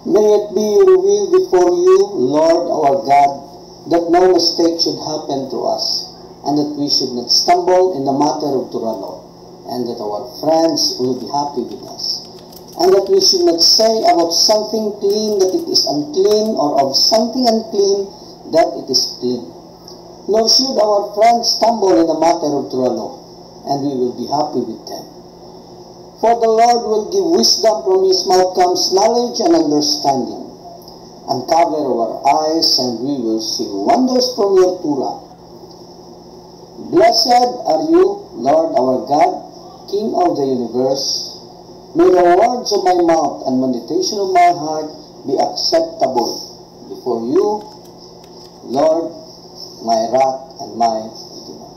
May it be your will before you, Lord our God, that no mistake should happen to us, and that we should not stumble in the matter of Torah law, and that our friends will be happy with us, and that we should not say about something clean that it is unclean, or of something unclean that it is clean. Nor should our friends stumble in the matter of Torah law, and we will be happy with them. For the Lord will give wisdom, from his mouth comes knowledge and understanding. Uncover our eyes, and we will see wonders from your Torah. Blessed are you, Lord our God, King of the universe. May the words of my mouth and meditation of my heart be acceptable before you, Lord, my rock and my Redeemer.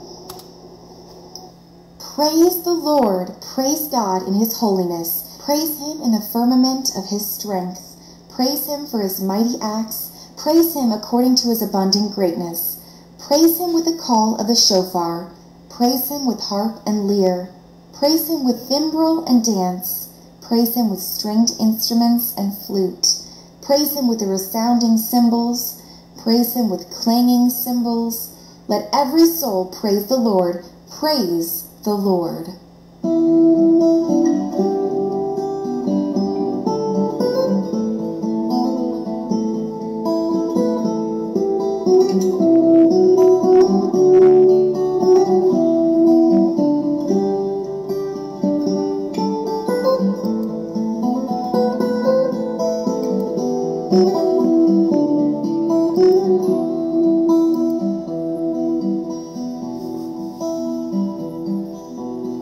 Praise the Lord, praise God in his holiness, praise him in the firmament of his strength. Praise him for his mighty acts. Praise him according to his abundant greatness. Praise him with the call of the shofar. Praise him with harp and lyre. Praise him with timbrel and dance. Praise him with stringed instruments and flute. Praise him with the resounding cymbals. Praise him with clanging cymbals. Let every soul praise the Lord. Praise the Lord.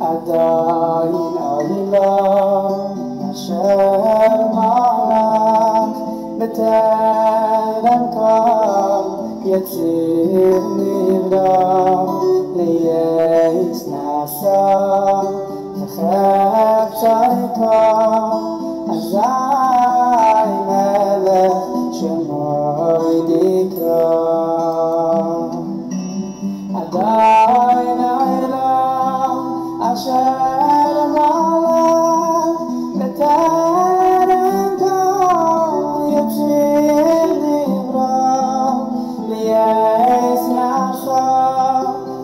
עדיין אילם אשר מלך בטרם קם יציר נברא לייס נעשה וחפצי קם אזי מלך שמוי נקרא עדיין אילם אשר מלך בטרם קם יציר נברא לייס נעשה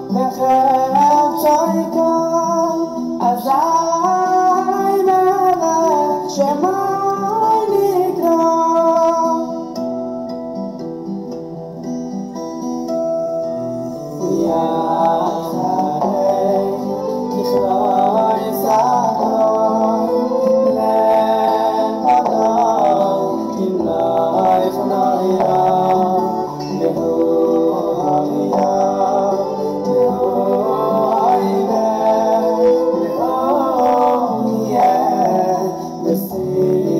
וחפצי קם אזי מלך שמוי נקרא See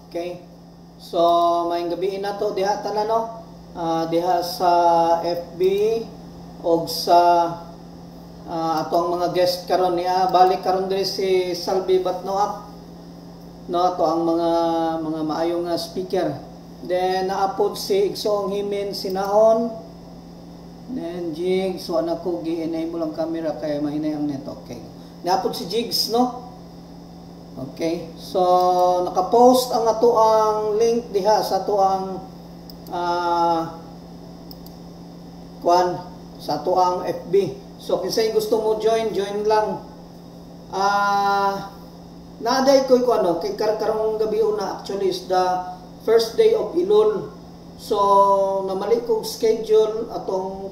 Okay. So, maayong gabi na to diha tanan no. Diha sa FB og sa atong mga guest karon niya balik karon diri si Salvi Batnoak. No, ato ang mga maayong speaker. Then naapod si Igsoong Himin Sinahon. Then Jigs, wala ko gi-enable ang camera kay mahinay ang net. Okay. Naapod si Jigs no. Okay, so naka-post ang ato ang link diha sa ato ang sa ato ang FB. So kinsay gusto mo join lang. Naaday ko ano kay karong gabi una actually is the first day of Ilul. So namali kog schedule atong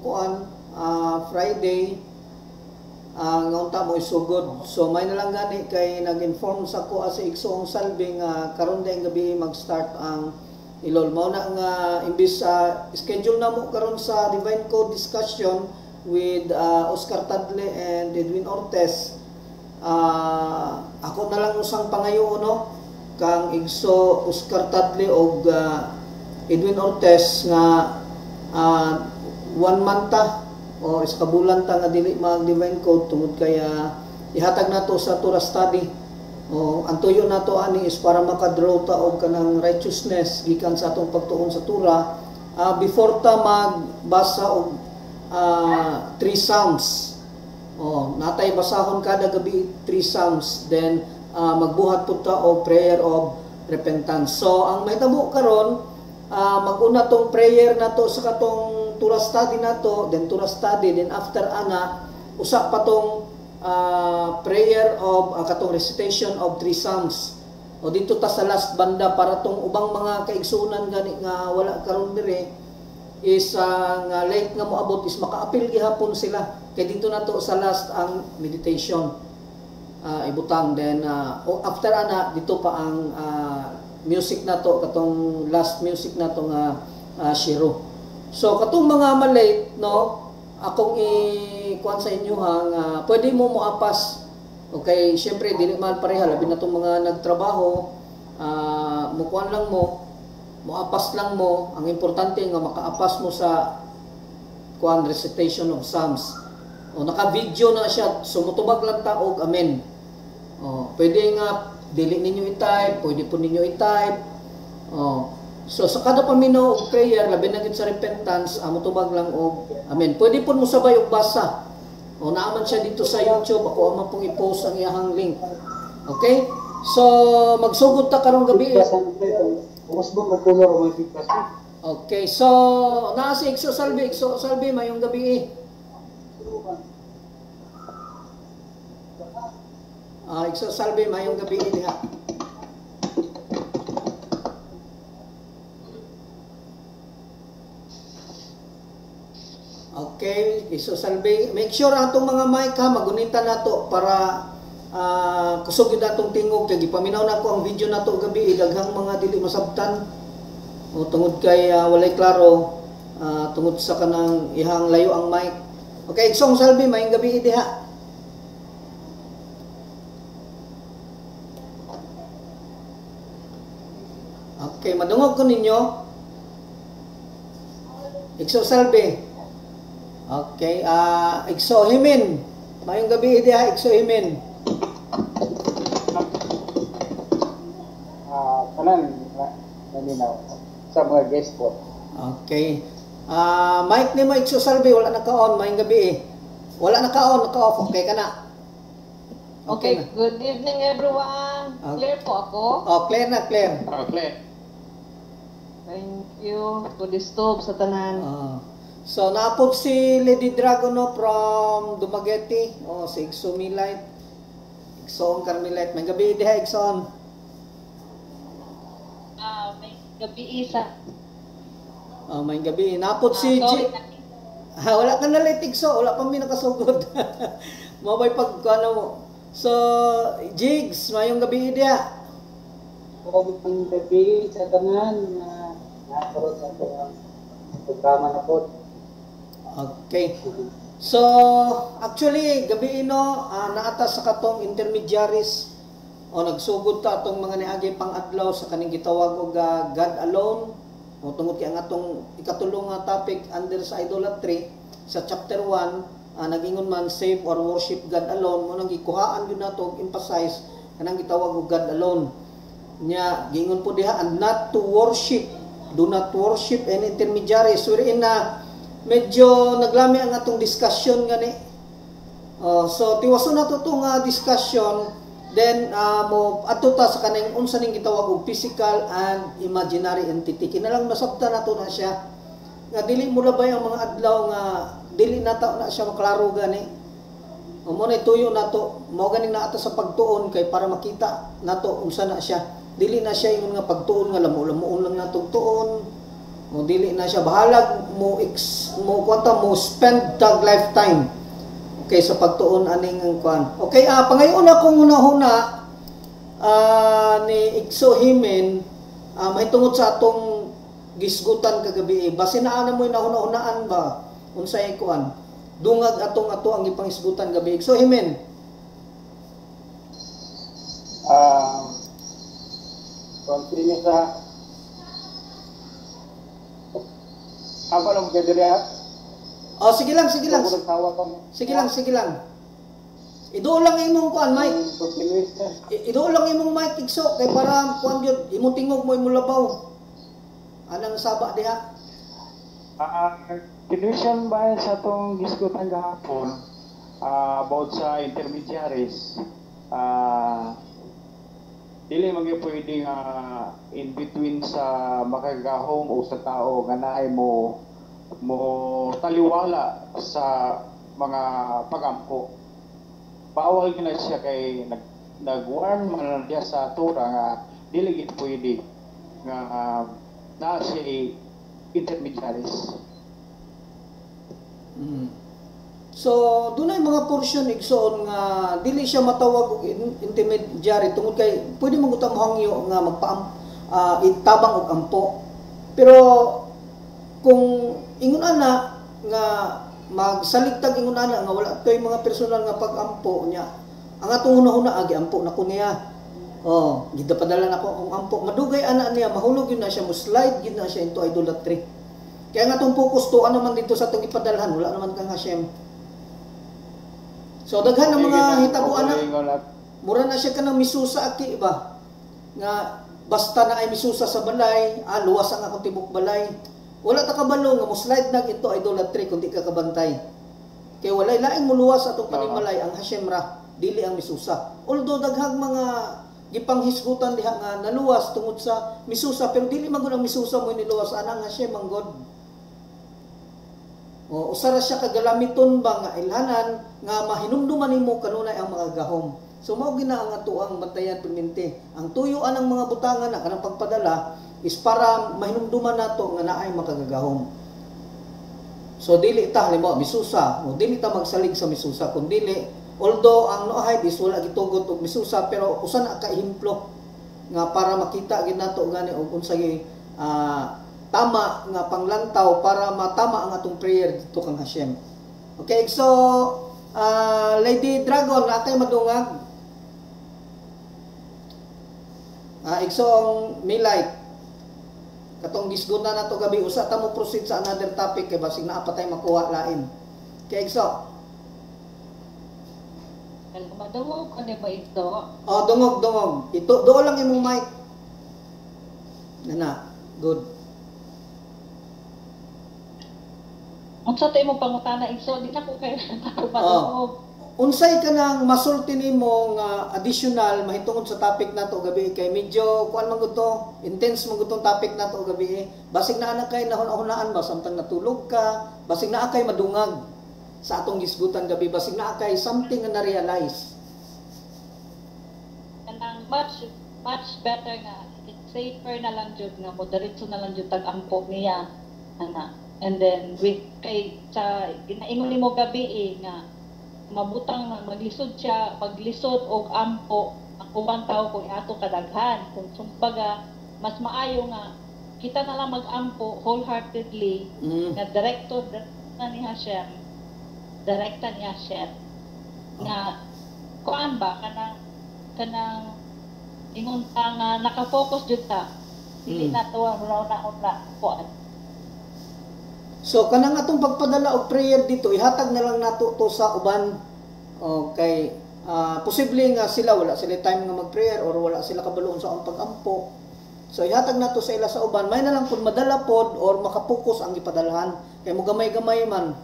Friday. Ngaunta mo isugod. So may nalang gani kay nag-inform sa ko sa Igsoong Salvi nga karon dayong gabi mag-start ang Ilol. Mao na nga imbis schedule na mo karon sa Divine Code discussion with Oscar Tadle and Edwin Ortez. Ako na lang usang pangayo no kang Igso Oscar Tadle og Edwin Ortez nga 1 month o iskabulan ta nga dili mag Divine Code tungod kaya ihatag nato sa Torah study. O ang tuyo nato ani is para makadraw ta og kanang righteousness gikan sa atong pagtuon sa Torah before ta magbasa og 3 Psalms. Natay basahon kada gabi 3 Psalms, then magbuhat pud ta og prayer of repentance. So ang mahitabo karon mag-una tong prayer nato sa katong Torah study nato, then Torah study, then after ana usa pa tong prayer of katong recitation of 3 Psalms. O dito ta sa last banda para tong ubang mga kaigsuonan gani nga wala karon dire is nga late nga moabot is makaapil gihapon sila. Kay dito nato sa last ang meditation ibutang, then after ana dito pa ang music nato katong last music nato nga shiro. So katong mga malate no akong ikuan sa inyo nga pwede mo moapas. Okay, syempre dili man pareha labi na tong mga nagtrabaho mukuan lang mo moapas lang mo. Ang importante nga makaapas mo sa kuan recitation of Psalms. Naka-video na siya, sumutubag lang ta og amen. Pwede nga dili ninyo i-type, pwede po ninyo i-type. So sa kada paminaw og prayer labi na gid sa repentance mutubag lang og amen. Pwede po mo sabay og basa. Naaman siya dito sa YouTube, ako man pong i-post ang iyang link. Okay? So magsugod ta karong gabi. Okay, so naa si Igso Salvi mayong gabi. Igso Salvi mayong gabi diha. Okay, Igso Salvi, make sure atong mga mic magunita nato para kusog yun natong tingog kay gipaminaw na ko ang video nato gabi daghang mga dili masabtan tungod kay walay klaro tungod sa kanang ihang layo ang mic. Okay, Igsoong Salvi mayong gabi diha. Okay, madungog ko ninyo. Igso Salvi. Okay, Igso Himin. Mayong gabi diha Igso Himin. Kanan naminaw sa mga guest po. Okay. Mic ni mo Igso Salvi wala naka-on mayong gabi. Wala naka-on, naka-off. Okay ka na. Okay, good evening everyone. Clear po ako? Clear na, clear. Clear. Thank you to disturb sa tanan. So naapod si Lady Dragon no, from Dumaguete, si Igso Milite, Igsoon Carmelite. May gabi diha Igsoon. May gabi isa. May gabi. Naapod si wala ka na late Igso, wala pa mi nakasugod. Mabay pag ano mo. So Jigs, mayong gabi diha. Magandang gabi sa tanan na nakarot sa programa na po. Okay. So, actually, gabi naata sa katong intermediaries o nagsugod ta atong mga niagi pang-adlaw sa kaning gitawag og God alone o tungod kay ang atong ikatulong nga topic under sa idolatry sa chapter 1 nagingon man save or worship God alone mo nang gikuhaan gyud nato og emphasize kanang gitawag og God alone nya gingon po diha and not to worship, do not worship any intermediaries. Wherein na medyo naglami ang atong discussion gani. So tiwaso na to nga discussion, then mo ato ta sa kanang unsa ning gitawag og physical and imaginary entity. Kinalang nasabtan nato na siya nga dili mo labay ang mga adlaw nga dili nata na siya maklaro gani. Mo na tuyo nato mao ganing naata sa pagtuon kay para makita nato unsa na siya. Dili na siya ingon nga pagtuon nga lamo-lamoon lang natong tuon. O dili na siya bahalag mo spend tag lifetime okay sa pagtuon aning kuan. Okay, pangayon akong una-una ni Igso Himen mahitungod sa atong gisgutan kagabi. Base na mo nahuna-hunaan ba unsay kuan? Dungag ato ang ipangisgutan gabi. Igso Himen. Continue sa apa lang kay diri ha? Sige lang. Sige lang. Iduol lang imong kuan mic. Iduol lang imong mic Igso kay para kuan gyud imong tingog mo imong labaw. Anang saba diha? Continuation ba sa itong gisgutan gahapon about sa intermediaries, dili maging pwedeng in between sa makagahom o sa tao nga naay mo taliwala sa mga pagampo. Bawal gina siya kay nag-warn man diya sa Torah nga dili gid pwede nga na siya intermediaries. So, dunay mga portion Igsoon nga dili siya matawag og intermediary tungod kay pwede mo gutam hangyo nga itabang og ampo. Pero kung ingon ana nga magsaligtag ingon ana nga wala toy mga personal nga pag-ampo niya, ang atong una-una agi ampo na ko niya. Gidapadala na ko ang ampo. Madugay ana niya mahulog yun na siya, mo slide gid na siya into idolatry. Kaya nga itong focus to, ano man dito sa itong ipadalhan, wala naman kang Hashem. So, daghan ng mga hitabuan na, mura na siya ka ng misusa aki ba? Nga, basta na ay misusa sa balay, luwas ang akong tibok balay. Wala ta kabalo nga mo slide na ito idolatry kung di ka kabantay. Kaya walay laing muluwas atong panimalay ang Hashem ra, dili ang misusa. Although daghang mga gipanghisgutan diha nga naluwas tungod sa misusa, pero dili man gud ang misusa mo niluwas anang Hashem ang God. Usara siya kagalamiton ba nga ilhanan nga mahinumduman nimo kanunay ang mga gahom. So mao gina ang atuang bantayan perminti. Ang tuyuan ng mga butangan na kanang pagpadala is para mahinumduman nato nga naay makagagahom. So dili ta halimbawa misusa, dili ta magsalig sa misusa kun dili, although ang noahay is wala gitugot og misusa, pero usa na ka ehemplo nga para makita gid nato gani og unsay tama nga panglantaw para matama ang atong prayer dito kang Hashem. Okay, so Lady Dragon, atay madungag. Igsong Milite. Katong gisgutan na to gabi, usa ta mo proceed sa another topic kay basig naa pa tay makuha lain. Okay, Igso. Madungog ko ba ito? Dungog. Ito, doon lang imong mic. Nana, good. Ang sa tayo mo pangutana Igso, di na ko kayo madungog. unsay ka nang masulti nimo nga additional mahitungod sa topic nato gabi kay medyo kuan man gud to, intense man gud tong topic nato gabi. Basig na ana kay nahun-hunaan ba samtang natulog ka, basig na kay madungag sa atong gisgutan gabi, basig na kay something nga na-realize. Kanang much better nga safer na lang jud nga moderate na lang jud tag-ampo niya ana. And then with kay sa ginaingon nimo gabi nga mabutang maglisod siya, paglisod og ampo ang ubang tao kung ato kadaghan. Kung sumbaga mas maayo nga kita na lang mag-ampo wholeheartedly nga direkto na ni Hashem. Direkta ni Hashem. Nga kuan ba kanang ingon ta nga naka-focus jud ta. Dili na to raw na kuan. So kanang atong pagpadala og prayer dito ihatag na lang nato to sa uban. Okay, posible nga sila wala sila time nga mag-prayer or wala sila kabaluon sa akong pag-ampo. So ihatag nato sa ila sa uban, may na lang pud madala pod or makapokus ang ipadalahan kay mo gamay-gamay man.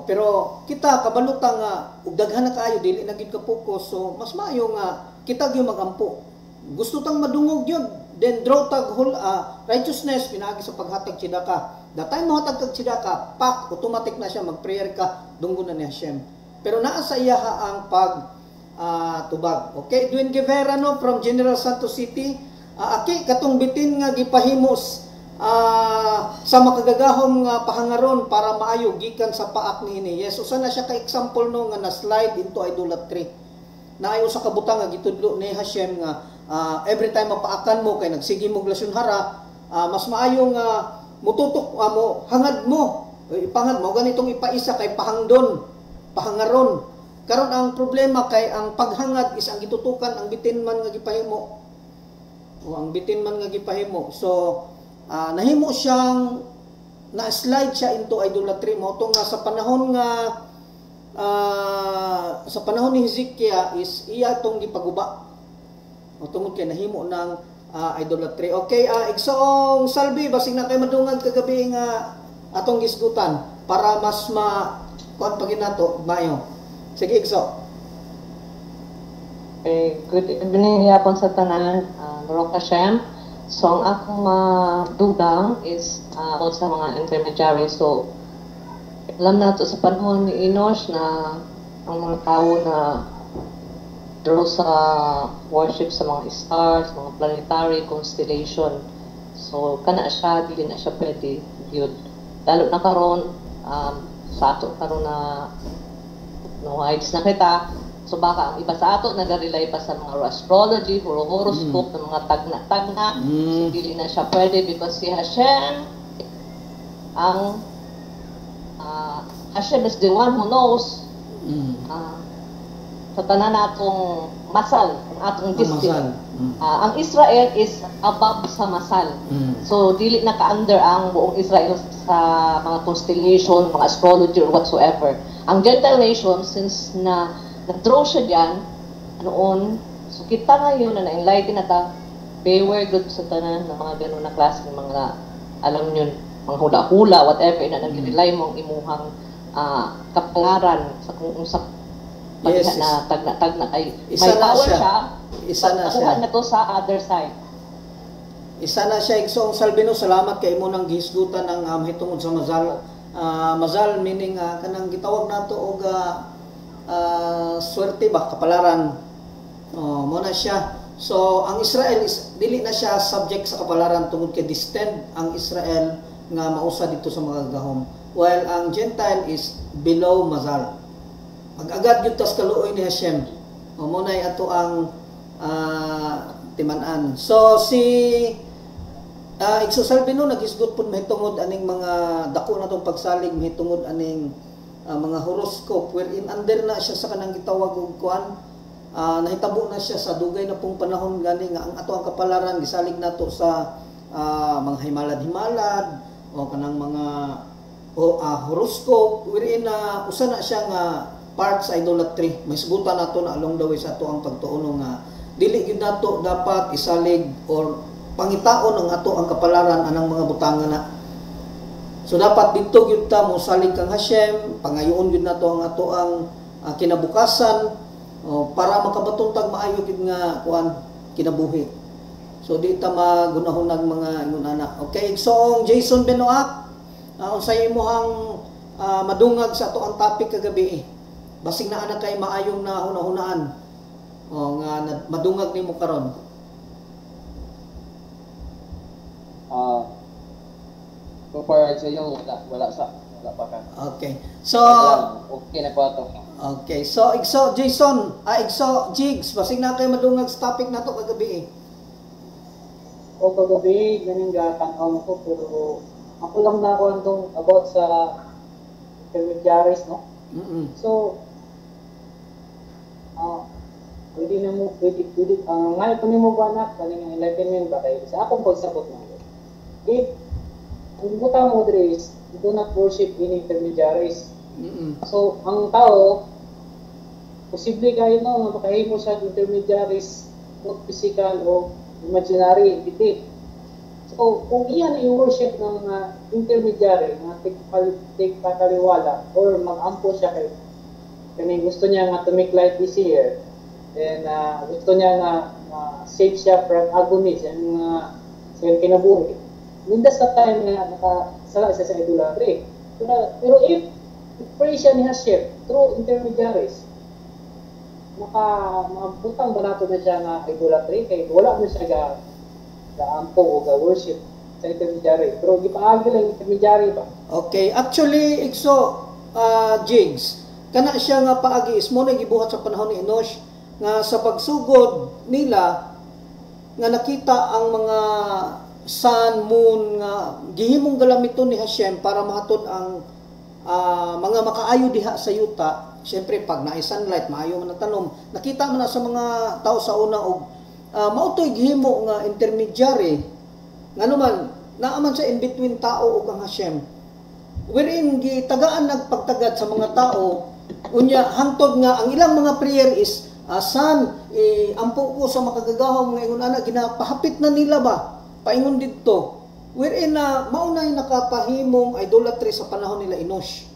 Pero kita kabaluta nga ug daghan na kaayo dili na gid ka focus, so mas maayo nga kita gyud mag-ampo. Gusto tang madungog yun, then draw tag righteousness pinaagi sa paghatag tzedaka. The time mo hatag kag tzedaka, pak automatic na siya mag-prayer ka dunggo na ni Hashem. Pero naa sa iya ang tubag. Okay, Edwin Guevara no from General Santos City. Aki katong bitin nga gipahimos sa makagagahom nga pahangaron para maayo gikan sa paak niini. Yes, usa na siya ka example no nga na-slide into idolatry. Naayo sa kabutang nga gitudlo ni Hashem nga every time mapaakan mo kay nagsigi mo glasyon hara, mas maayo nga mututok mo hangad mo. Ipangad mo ganitong ipaisa kay pahangdon, pahangaron. Karon ang problema kay ang paghangad is ang gitutukan ang bitin man nga gipahimo. O ang bitin man nga gipahimo. So nahimo siyang na-slide siya into idolatry mo to nga sa panahon nga sa panahon ni Hezekiah is iya tong gipaguba. O tungod kay nahimo ng idolatry. Okay, igsoong salbi basig na kay madungag kagabi nga atong gisgutan para mas kuan pagin nato bayo. Sige igso. Good evening yapon sa tanan, Baruch Hashem. So ang akong dugang is sa mga intermediary. So alam nato sa panahon ni Enosh na ang mga tao na draw sa worship sa mga stars, mga planetary constellation. So kana siya, dili na siya pwede yun. Lalo na karon sa ato karon na no heights na kita. So baka ang iba sa ato nag-rely pa sa mga astrology, horoscope, ng mga tagna-tagna. So dili na siya pwede because si Hashem ang Hashem is the one who knows sa tanan natong masal, ang atong destiny. Ang Israel is above sa masal. So dili na ka-under ang buong Israel sa mga constellation, mga astrology or whatsoever. Ang Gentile nation, since na-draw siya dyan, noon, so kita ngayon na na-enlighten na ta, beware good sa tanan ng mga ganun na klase ng mga, alam nyo, mga hula-hula, whatever, na nag-rely mong imuhang kapalaran sa kung sa Yes, na tagna kay isa may na power siya. siya. Isa na siya. Na to sa other side. Isa na siya igsoong salbino, salamat kay mo nang gihisgutan ng mahitungod sa mazal. Mazal meaning kanang gitawag nato og swerte ba kapalaran. Mo na siya. So ang Israel is dili na siya subject sa kapalaran tungod kay distant ang Israel nga mausa dito sa mga gahom. While ang Gentile is below mazal. Mag-agad yun tas kaluoy ni Hashem. Munay ato ang timanan. So si Igsusalbino naghisgot pud mahitungod aning mga dako na tong pagsalig mahitungod aning mga horoscope wherein under na siya sa kanang gitawag og kuan. Nahitabo na siya sa dugay na pong panahon gani nga ang ato ang kapalaran gisalig nato sa mga himalad-himalad o kanang mga horoscope wherein usa na siya nga part sa idolatry. May sugutan nato na along the way sa ato ang pagtuono nga dili gyud nato dapat isalig or pangitaon ang ato ang kapalaran anang mga butangan na. So dapat dito gyud ta mo salig kang Hashem, pangayoon gyud nato ang ato ang kinabukasan para makabaton tag maayo gid nga kuan kinabuhi. So di ta magunahon mga ingon ana. Okay, so Jason Benoak, unsay imong madungag sa ato ang topic kagabi? Basig na ana kay maayong na hunahunaan. Nga madungag nimo karon. So far sa iyo, wala pa ka. Okay. So okay na po ato. okay. So igso Jason, igso Jigs, basig na kay madungag sa topic nato kagabi. O kagabi, ganing gatanaw ko, pero ako lang na ako andong about sa intermediaries, no? So, pwede, ngayon po mo ba na, kaning enlightenment ba kayo? Sa akong pagsabot na ito. If, ang butang mo is, do not worship in intermediaries. So, ang tao, posible kayo no, makahimo sa intermediaries, not physical o imaginary entity. So, kung iyan ay worship ng intermediary na tigpakaliwala or mag-ampo siya kay gusto niya nga to make life easier, then gusto niya nga save siya from agony sa kinabuhi. Linda sa time na nakasala siya sa idolatry. Pero if pray siya ni Hashem through intermediaries, mabutang ba nato na siya nga idolatry kay wala mo siya ga-ampo o ga-worship sa intermediary. Pero gipaagi lang intermediary ba? Okay, actually igso Jigs, kana siya nga paagi is mo na gibuhat sa panahon ni Enosh nga sa pagsugod nila nga nakita ang mga sun, moon nga gihimong galamiton ni Hashem para mahatod ang mga makaayo diha sa yuta. Siyempre, pag naay sunlight, maayo man ang tanom. Nakita man na sa mga tao sa una og mautoy gihimo nga intermediary. Nga naman, naaman sa in-between tao ug ang Hashem. Wherein gitagaan nagpagtagad sa mga tao, unya hangtod nga ang ilang mga prayer is, San, ampo ko sa makagagahom nga ingon ana, ginapahapit na nila ba? Paingon didto. Wherein maunay nakapahimong idolatry sa panahon nila Enosh.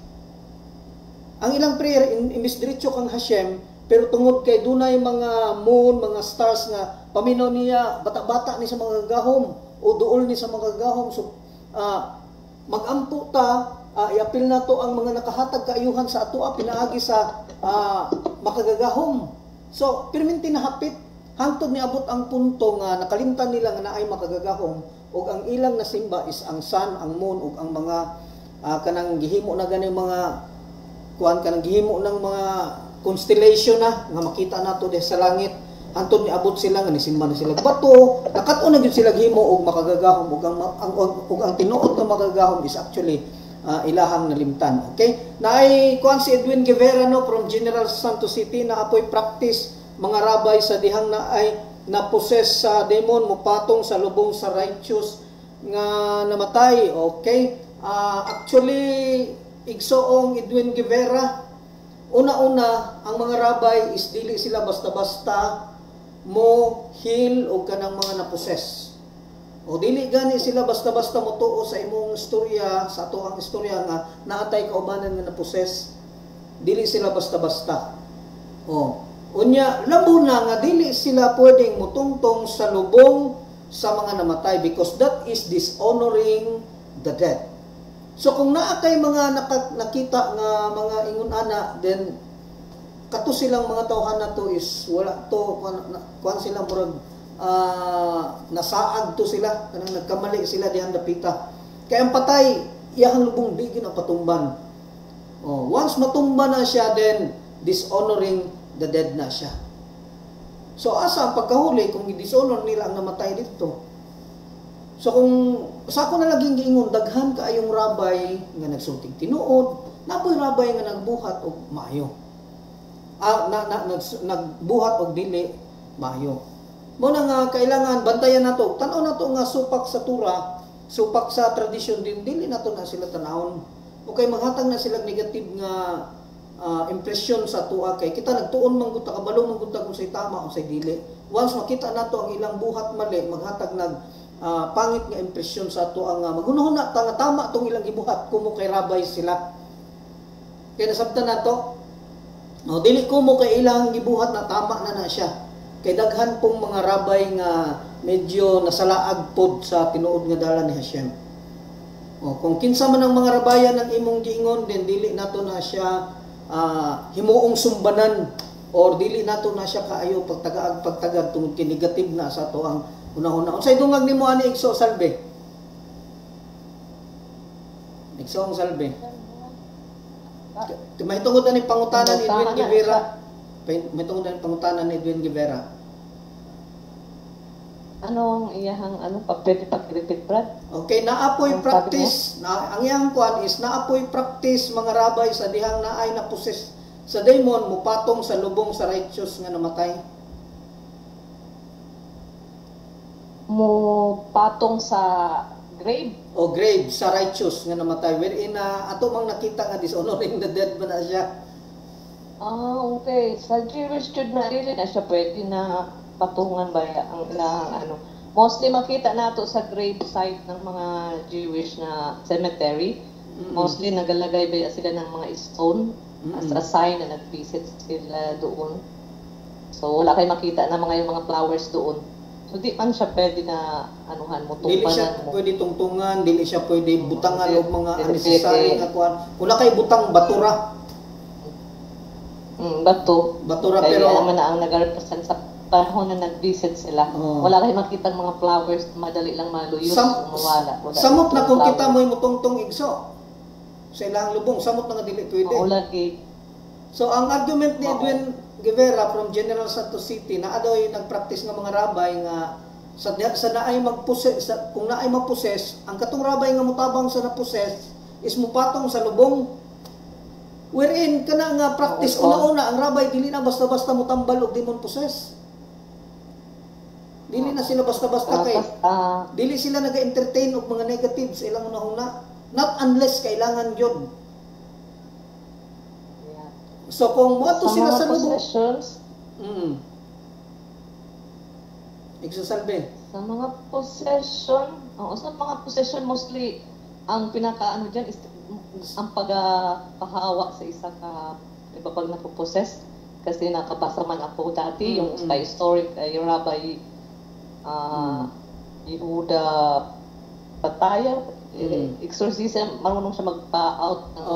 Ang ilang prayer imbis diretso kang Hashem, pero tungod kay dunay mga moon, mga stars nga paminaw niya bata-bata ni sa mga gagahom o duol ni sa mga gagahom. So magampo ta, iapil na to ang mga nakahatag kaayuhan sa atoa pinaagi sa makagagahom. So perminti na hapit hangtod ni abot ang punto nga nakalimtan nila nga naay makagagahom ug ang ilang nasimba is ang sun, ang moon ug ang mga kanang gihimo na ganing mga kuan kanang gihimo ng mga constellation na nga makita nato diha sa langit hangtod ni abot sila nga nisimba na sila bato, nakat-o na gyud sila gihimo og makagagahom ug ang tinuod nga makagagahom is actually ilahang nalimtan. Okay, naay kuan si Edwin Guevara no from General Santos City na apoy practice mga rabay sa dihang na ay na-possess sa demon mopatong sa lubong sa righteous nga namatay. Okay, actually igsoong Edwin Guevara, una-una ang mga rabay is dili sila basta-basta mo heal o kanang mga na-possess. O dili gani sila basta-basta mo tuo sa imong istorya, sa ato ang istorya nga naatay kaubanan nga na-possess. Dili sila basta-basta. O unya labo na nga dili sila pwedeng mutungtong sa lubong sa mga namatay because that is dishonoring the dead. So kung naa kay mga nakita nga mga ingon ana, then kato silang mga tawhan na to is wala to kuan silang murag nasaag to sila kanang nagkamali sila dihan dapita. Kaya ang patay iyang lubong bigin ang patumban. Once matumba na siya, then dishonoring the dead na siya. So asa ang pagkahuli kung i-dishonor nila ang namatay dito? So kung sa ako na laging giingon daghan kaayong rabay nga nagsulting tinuod, napoy rabay nga nagbuhat og maayo. Nagbuhat og dili maayo. Mo na nga kailangan bantayan nato. Tan-aw nato nga supak sa tura, supak sa tradisyon din dili nato na sila tanawon. O kay maghatag na sila negative nga impression sa tuwa kay kita nagtuon man gud ta kabalo man gud ta kung say tama o say dili. Once makita nato ang ilang buhat mali, maghatag pangit nga impresyon sa ato ang magunahon na tama tong ilang gibuhat kumo kay rabay sila. Kaya nasabtan nato No, dili ko mo kay ilang gibuhat na tama na siya. Kay daghan pong mga rabay nga medyo nasalaag pod sa tinuod nga dalan ni Hashem. Kung kinsa man ang mga rabayan ang imong giingon, din dili nato na siya himuong sumbanan or dili nato na siya kaayo pagtagad tungod kay negative na sa ato ang una-una. Unsay dungag nimo ani Igso Salve? Igso ang Salve. May tungod na ni pangutanan ni Edwin Guevara. May tungod na ni pangutanan ni Edwin Guevara. Anong iyahang pwede pag-repeat, Brad? Okay, naapoy practice. Ang iyang kuan is naapoy practice mga rabay sa dihang naay na possess sa demon mupatong sa lubong sa righteous nga namatay. Mupatong sa grave? O grave sa righteous nga namatay. Wherein ato mang nakita nga dishonoring the dead ba na siya? Okay. Sa Jewish jud na dili na siya pwede na patungan ba ang ilahang Mostly makita nato sa grave site ng mga Jewish na cemetery. Mostly nagalagay ba sila ng mga stone as a sign na nag-visit sila doon. So wala kay makita na yung mga flowers doon. So di man siya pwede na mo tungpanan mo. Dili siya pwede tungtungan, dili siya pwede butangan og mga unnecessary nga kuan. Wala kay butang batura. Batura kaya pero naman na ang nag-represent sa panahon na nag-visit sila. Wala kay makita mga flowers, madali lang maluyos, mawala. Samot na kung kita mo imutungtong Igso sa ilang lubong, samot na nga dili pwede. Lagi. So ang argument ni Edwin Guevara from General Santos City na adoy nagpractice nga mga rabay nga sa naay magposes kung naay maposes ang katong rabay nga mutabang sa naposes is mupatong sa lubong wherein kana nga practice una-una ang rabay dili na basta-basta mutambal og demon possess. Dili na sila basta-basta kay dili sila naga-entertain og mga negatives ilang una-una not unless kailangan yun. So kung moadto sila sa lubong Igsasalbe. Sa mga possession mostly ang pinaka diyan is ang pagpahawa sa isa ka iba pag napopossess kasi nakabasa man ako dati yung sa story kay Rabbi Yehuda Pataya exorcism marunong siya magpa-out ng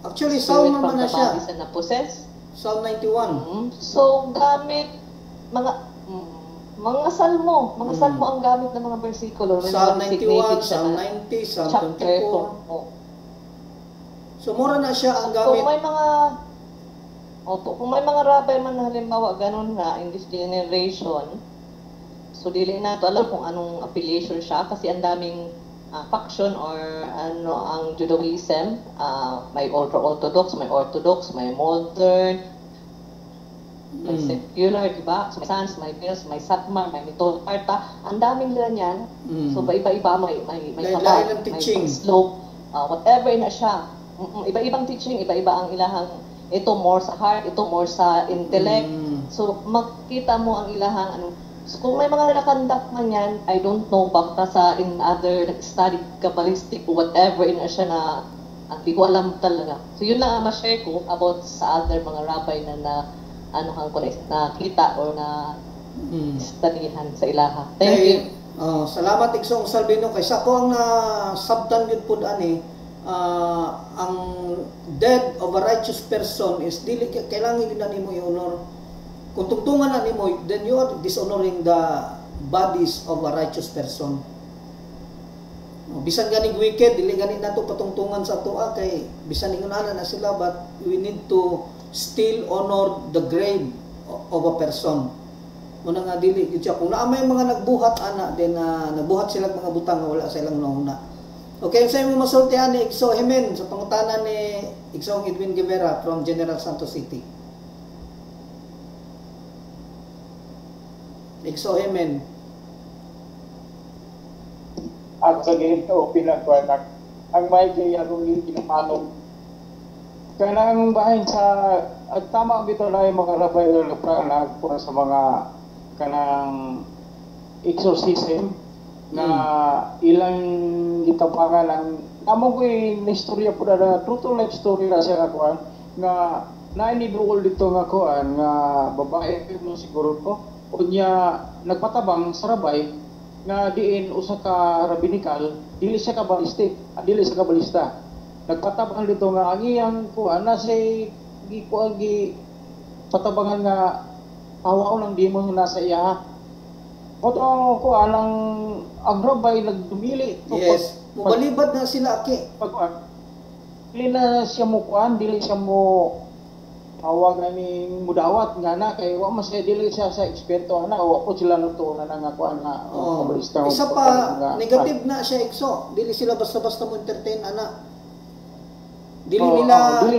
actually sound naman na siya sa na-possess Psalm 91 so gamit mga salmo ang gamit ng mga bersikulo Psalm 91, Psalm 90, Psalm 24 so mura na siya ang gamit kung may mga rabay man halimbawa ganun nga in this generation so dili na to alam kung anong affiliation siya kasi ang daming faction or ang Judaism may Orthodox, may modern, may secular, diba? So, may Sans, may Bills, may Satmar, may Mitol Karta, ang daming nila niyan. So iba-iba may sapat, may slope, whatever na siya. Iba-ibang teaching, iba-iba ang ilahang ito more sa heart, ito more sa intellect. So makita mo ang ilahang so kung may mga nakandak man yan, I don't know baka sa in other study Kabbalistic or whatever na siya na hindi ko alam talaga. So yun lang ang ma-share ko about sa other mga rabbi na nakita or na studyhan sa ilaha. Thank you. Salamat Igsong Salvino kay sa ko ang sabtan yun po ani ang death of a righteous person is dili kailangan din nimo i-honor. Kung tungtungan na nimo, then you are dishonoring the bodies of a righteous person. Bisan ganing wicked, dili gani nato patungtungan sa tuwa kay bisan ingunanan na sila but we need to still honor the grave of a person. Muna nga dili gid siya kung naa may mga nagbuhat ana then nagbuhat sila mga butang nga wala sa ilang nauna. Okay, sa imo masultihan ni Igso Hemen sa pangutanan ni Igsong Edwin Guevara from General Santos City. Igso Hemen. At sa ginto, pinagwanak. Ang may kaya kung ginamano. Kailangan bahin sa, at tama bito na yung mga rabay o nagpo sa mga kanang exorcism na ilang gitapangan ang namo ko yung istorya po na true to life story na siya kakuan na nainibukol dito nga kuan nga babae mo siguro ko unya nagpatabang sa rabay nga diin usa ka rabinikal dili siya ka balista nagpatabang dito nga ang iyang kuan na say gi patabangan nga awaw ng demon nga nasa iya Oto kuan ang rabay nagdumili Yes, mubalibad na sila aki. pag dili na siya mo kuan dili siya mo awag ni mudawat nga na kay wa mas dili siya sa eksperto na wa po sila nagtuon na nga kuan nga kabalista Isa pa negative na siya ikso. Dili sila basta-basta mo entertain ana. Dili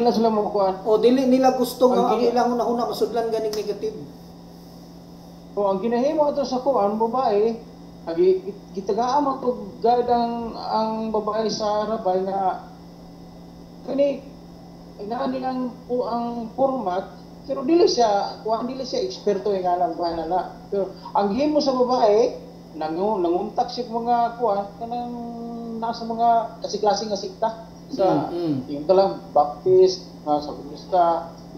na sila mo kuan dili nila gusto nga ang ilang una masudlan ganing negative. ang ginahimo ato sa kuan babae gitagaan mo to gadang ang babae sa rabay nga kani inani ang format pero dili siya eksperto nga lang kuan na pero ang himo sa babae nanguntak siya mga kuan kanang nasa mga kasi-klase nga sikta sa yung talang baptist sa komunista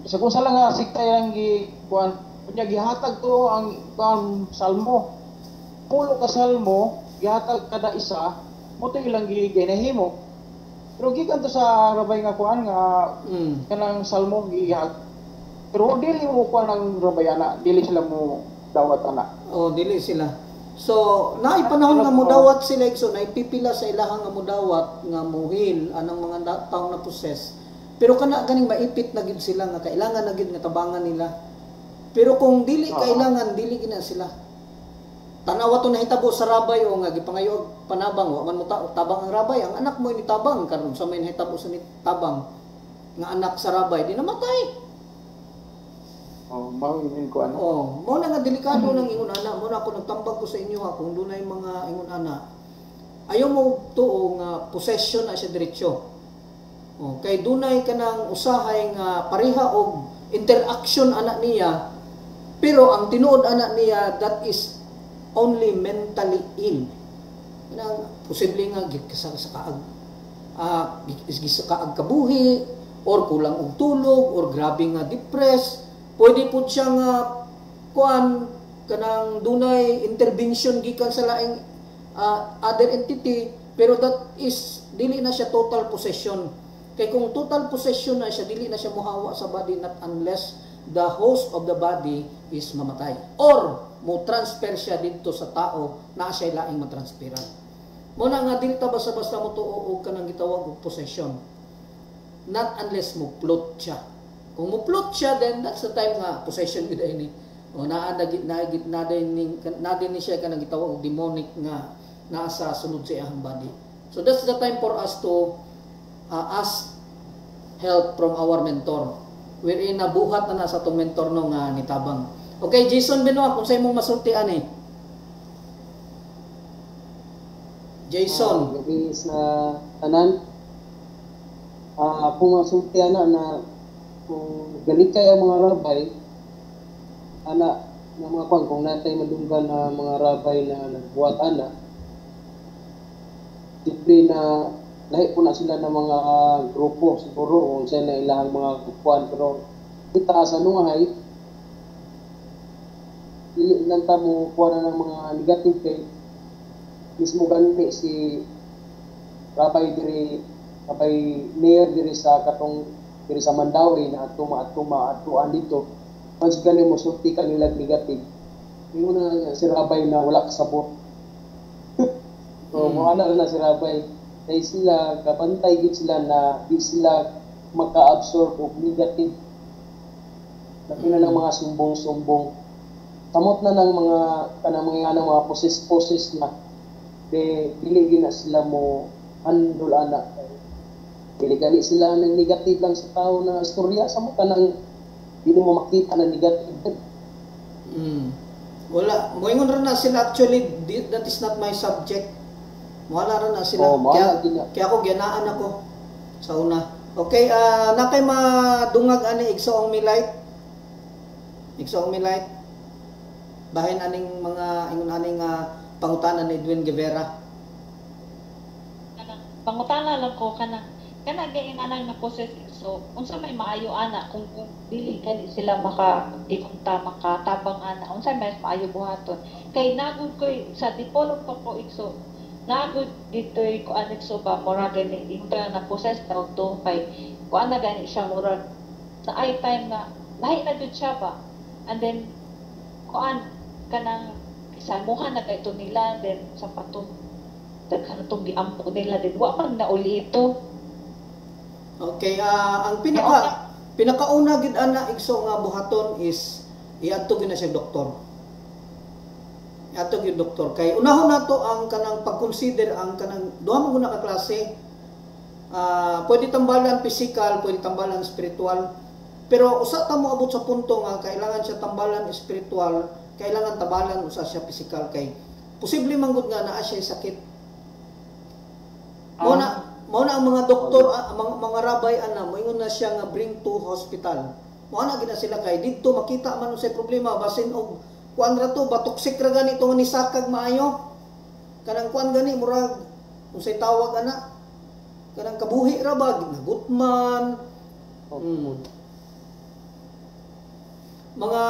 sa kung sala nga sikta yang gi kuan kunya gihatag to ang salmo pulo ka salmo gihatag kada isa mo to ilang ginahimo pero gikan to sa rabay nga kuan nga kanang salmo gihatag pero dili mo kuan ang rabay ana dili sila mo dawat ana dili sila so naay panahon nga mudawat sila so naipipila sa ilahang nga mudawat nga muhil anang mga taong na possess pero kana ganing maipit na gid sila nga kailangan na gid nga tabangan nila pero kung dili kailangan dili gina sila tanawa to nahitabo sa rabay o nga gipangayo panabang wa man mo tabang ang rabay ang anak mo ni tabang karon sa may nahitabo sa ni tabang nga anak sa rabay di namatay mawin ko mo na nga delikado ng ingon ana mo na ako nagtambag ko sa inyo ha kung dunay mga ingon ana ayaw mo tuo nga possession na siya diretso kay dunay kanang usahay nga pareha og interaction anak niya pero ang tinuod anak niya that is only mentally ill nang posible nga gisa sa kaag kabuhi or kulang og tulog or grabe nga depressed pwede po siya nga kuan kanang dunay intervention gikan sa laing other entity pero that is dili na siya total possession kay kung total possession na siya dili na siya mohawa sa body not unless the host of the body is mamatay or mo transfer siya dito sa tao na siya laing matransferan mo na nga dili ta basta-basta mo tuo og kanang gitawag og possession not unless mo plot siya kung mo plot siya then that's the time nga possession gid ini naa na din siya kanang gitawag og demonic nga naa sa sulod sa iyang body so that's the time for us to ask help from our mentor wherein nabuhat na sa atong mentor no nga nitabang. Okay, Jason Benoit, kung sa imong masultian Jason. Gabi sa tanan. Kung masultian na kung galit kay ang mga rabay, na mga kung natay madunggan na mga rabay na nagbuhat siyempre na lahi po na sila ng mga grupo siguro kung saan na ilang mga kukuan pero kita sa nungahay dili lang mo kuha na ng mga negative kay mismo ganito si Rabay Mayor diri sa katong diri sa Mandawi na atuan dito mas gani mo sulti ka nila negative yung na si Rabay na wala kasabot so mo ana na si Rabay kaya sila, kapantay gid sila na di sila maka-absorb og negative. Laki na ng mga sumbong-sumbong. Samot na ng mga mga poses na. Dili gina sila mo handle anak. Dili sila ng negative lang sa tao na istorya. Samot ka nang dili mo makita na negative. Wala. Moingon rin na sila actually, that is not my subject. Wala rin na sila. Kaya ako, gianaan ako sa una. Okay, nakay madungag ani igsoong milight. Igsoong milight. Bahin aning mga ingon aning pangutanan ni Edwin Guevara. Pangutana lang ko kana kana gay anang na process so unsa may maayo ana kung dili kani sila maka ikunta makatabang ana unsa may maayo buhaton kay nagud ko sa develop pa ko ikso nagud ditoy ko anik so ba mura gani inta na process daw to kay ko ana gani siya mura sa ay time na lahi na jud siya ba and then kuan kanang isamuhan na kay to nila then sa patong daghan tong giampo nila din wa man na uli ito. Okay, ang pinakauna gid ana igso nga buhaton is iadto gyud na siya doktor. Iadto gyud doktor kay unahon nato ang kanang pag-consider ang kanang duha man guna ka klase. Pwede tambalan physical, pwede tambalan spiritual. Pero usa ta mo abot sa punto nga kailangan siya tambalan spiritual, kailangan tambalan usa siya physical kay posible man gud nga naa siya sakit. Mao na ang mga doktor, mga rabay ana, moingon na siya nga bring to hospital. Mao na gina sila kay didto makita man unsay problema basin og kuan ra to ba toxic ra gani to ni sakag maayo. Kanang kuan gani murag unsay tawag ana? Kanang kabuhi ra ba ginagutman. Mga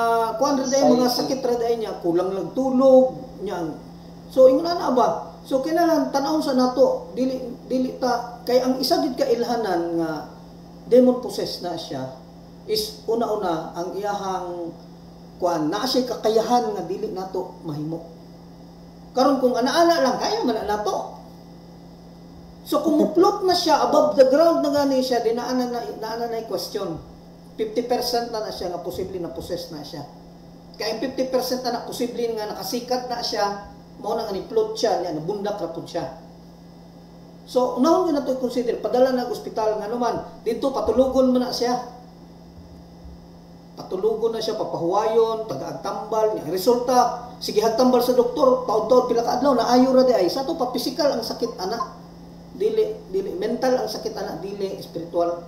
kuan ra day mga sakit ra day niya, kulang lang tulog niya. So ingon ana ba? So kinahanglan tan-awon sa nato dili ta kay ang isa gid ka ilhanan nga demon possessed na siya is una-una ang iyahang kuan naa siya kakayahan nga dili nato mahimo. Karon kung ana-ana lang kaya man nato. So kung muplot na siya above the ground na gani siya dinaanan na question. 50% na siya nga posible na possessed na siya. Kay 50% na posible nga nakasikat na siya mao na nga ni-plot siya niya nabundak ra pud siya. So unahon gyud nato consider padala na ospital nga naman dito patulugon man na siya. Patulugon na siya papahuwayon, taga-agtambal niya. Resulta sige hagtambal sa doktor, taud-taud pila ka adlaw naayo ra di ay sa to pa physical ang sakit ana. Dili mental ang sakit ana, dili spiritual.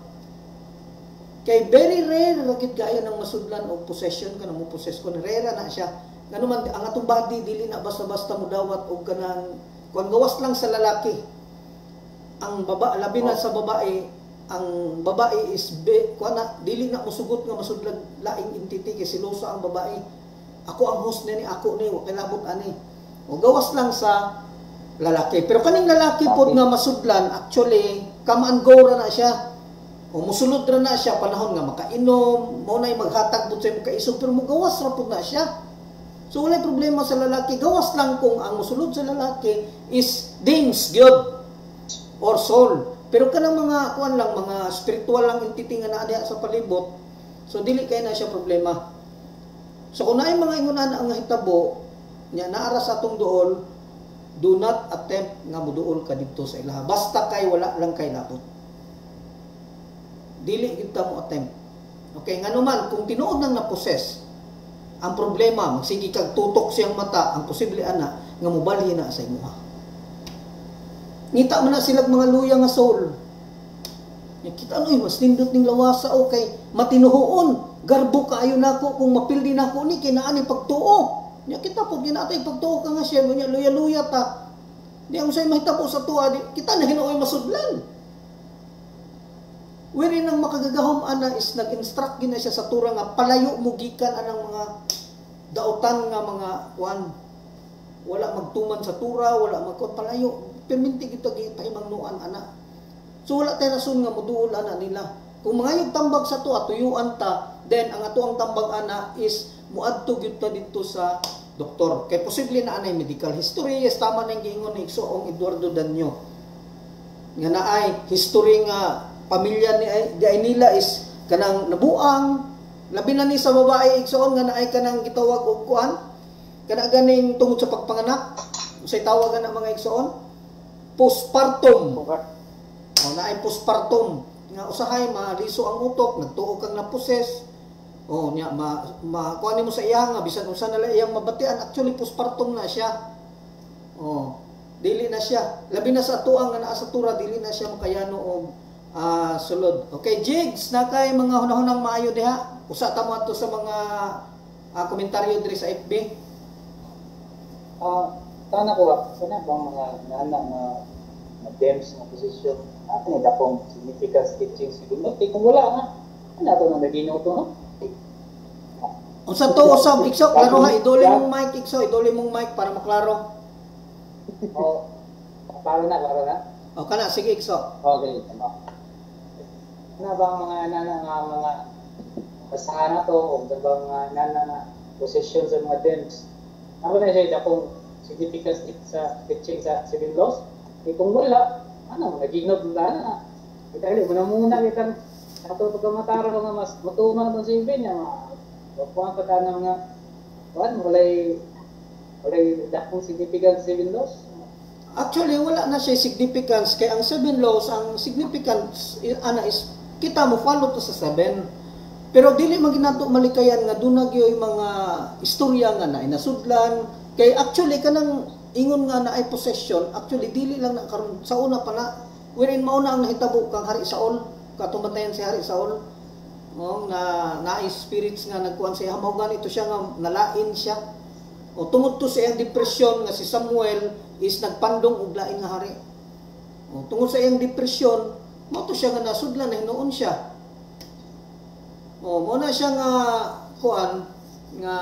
Kay very rare ra gid kaayo nang masudlan og possession kanang mo possess kon rare na siya. Ngano man ang atong body dili na basta-basta mo dawat og kanang kun gawas lang sa lalaki. Ang labi na sa babae, ang babae is kuana dili na mosugot nga masudlan laing entity kay silosa ang babae. Ako ang host ni ako ni wa kilabot ani. O gawas lang sa lalaki. Pero kaning lalaki pod nga masudlan actually come and go ra na siya. O musulod ra na siya panahon nga makainom, mo nay maghatag pud sa makaisog pero mogawas ra pud na siya. So wala problema sa lalaki, gawas lang kung ang musulod sa lalaki is things good or soul. Pero kanang mga kuan lang mga spiritual lang entity nga naa diha sa palibot. So dili kay na siya problema. So kung naay mga ingunan ang hitabo nya naara sa atong duol, do not attempt nga moduol ka didto sa ilaha. Basta kay wala lang kay labot. Dili gid ta mo attempt. Okay, ngano man kung tinuod nang na-possess, ang problema magsige kag tutok siyang mata, ang posible ana nga mobalhin na sa imuha. Ngita man na sila mga luya nga soul. Kita ano mas nindot ning lawasa o kay matinuhoon, garbo kaayo nako kung mapildi nako ni kay naa ni pagtuo. Nya kita pud ginatay pagtuo ka nga siya nya luya-luya ta. Di ang say mahitabo sa tuwa, kita na hinuoy masudlan. Wherein ang makagagahom ana is nag-instruct gina siya sa tura nga palayo mo gikan anang mga dautan nga mga kuan wala magtuman sa tura, wala magkuan palayo. Perminti gito gi pahimangnuan ana. So wala tay rason nga moduol ana nila. Kung mangayog tambag sa tuwa tuyuan ta, then ang ato ang tambag ana is muadto gyud ta didto sa doktor. Kay posible na anay medical history, yes tama nang giingon ni Igsoong Eduardo Danyo. Nga naay history nga pamilya ni nila is kanang nabuang labi na ni sa babae igsoon nga naay kanang gitawag og kuan kana ganing tungod sa pagpanganak unsay tawag ana mga igsoon postpartum naay postpartum nga usahay maliso ang utok nagtuo kang na-possess nya kuan nimo sa iya nga bisan usa na lang iyang mabatian actually postpartum na siya dili na siya labi na sa tuang nga naa sa tura dili na siya makayano og sulod. Okay, Jigs, na kay mga hunahunang maayo diha. Usa ta mo ato sa mga komentaryo diri sa FB. Tana ko kana bang mga nana na games na position Ako ni dakong significance teaching siguro. Kung wala nga, ano ito nang naginaw to, no? Unsa to usab ikso klaro ha idoli mong mic ikso idoli mong mic para maklaro. Oh, klaro na. O kana sige ikso. Okay, tama. Ano bang mga mga basahan na to o bang mga possession sa mga dens? Ako na siya dakong significance sa teaching sa civil laws. Kung wala, ano, nag-ignore na. Kita muna kita ato pagkamataro nga mas matuman itong civil niya, kuha ka ng mga walay dakong significance civil laws. Actually wala na siya significance kay ang 7 laws ang significance ana is kita mo follow to sa 7. Pero dili man ginato malikayan nga dunag yoy mga istorya nga na inasudlan kay actually kanang ingon nga na ay possession actually dili lang na karon sa una pa na wherein mauna ang nahitabo kang Hari Saul katumatayan si Hari Saul na spirits nga nagkuan siya mao ganito siya nga nalain siya o tungod to sa iyang depression nga si Samuel is nagpandong og lain nga hari o tungod sa iyang depression mao to siya nga nasudlan na hinuon siya o mo na siya nga kuan nga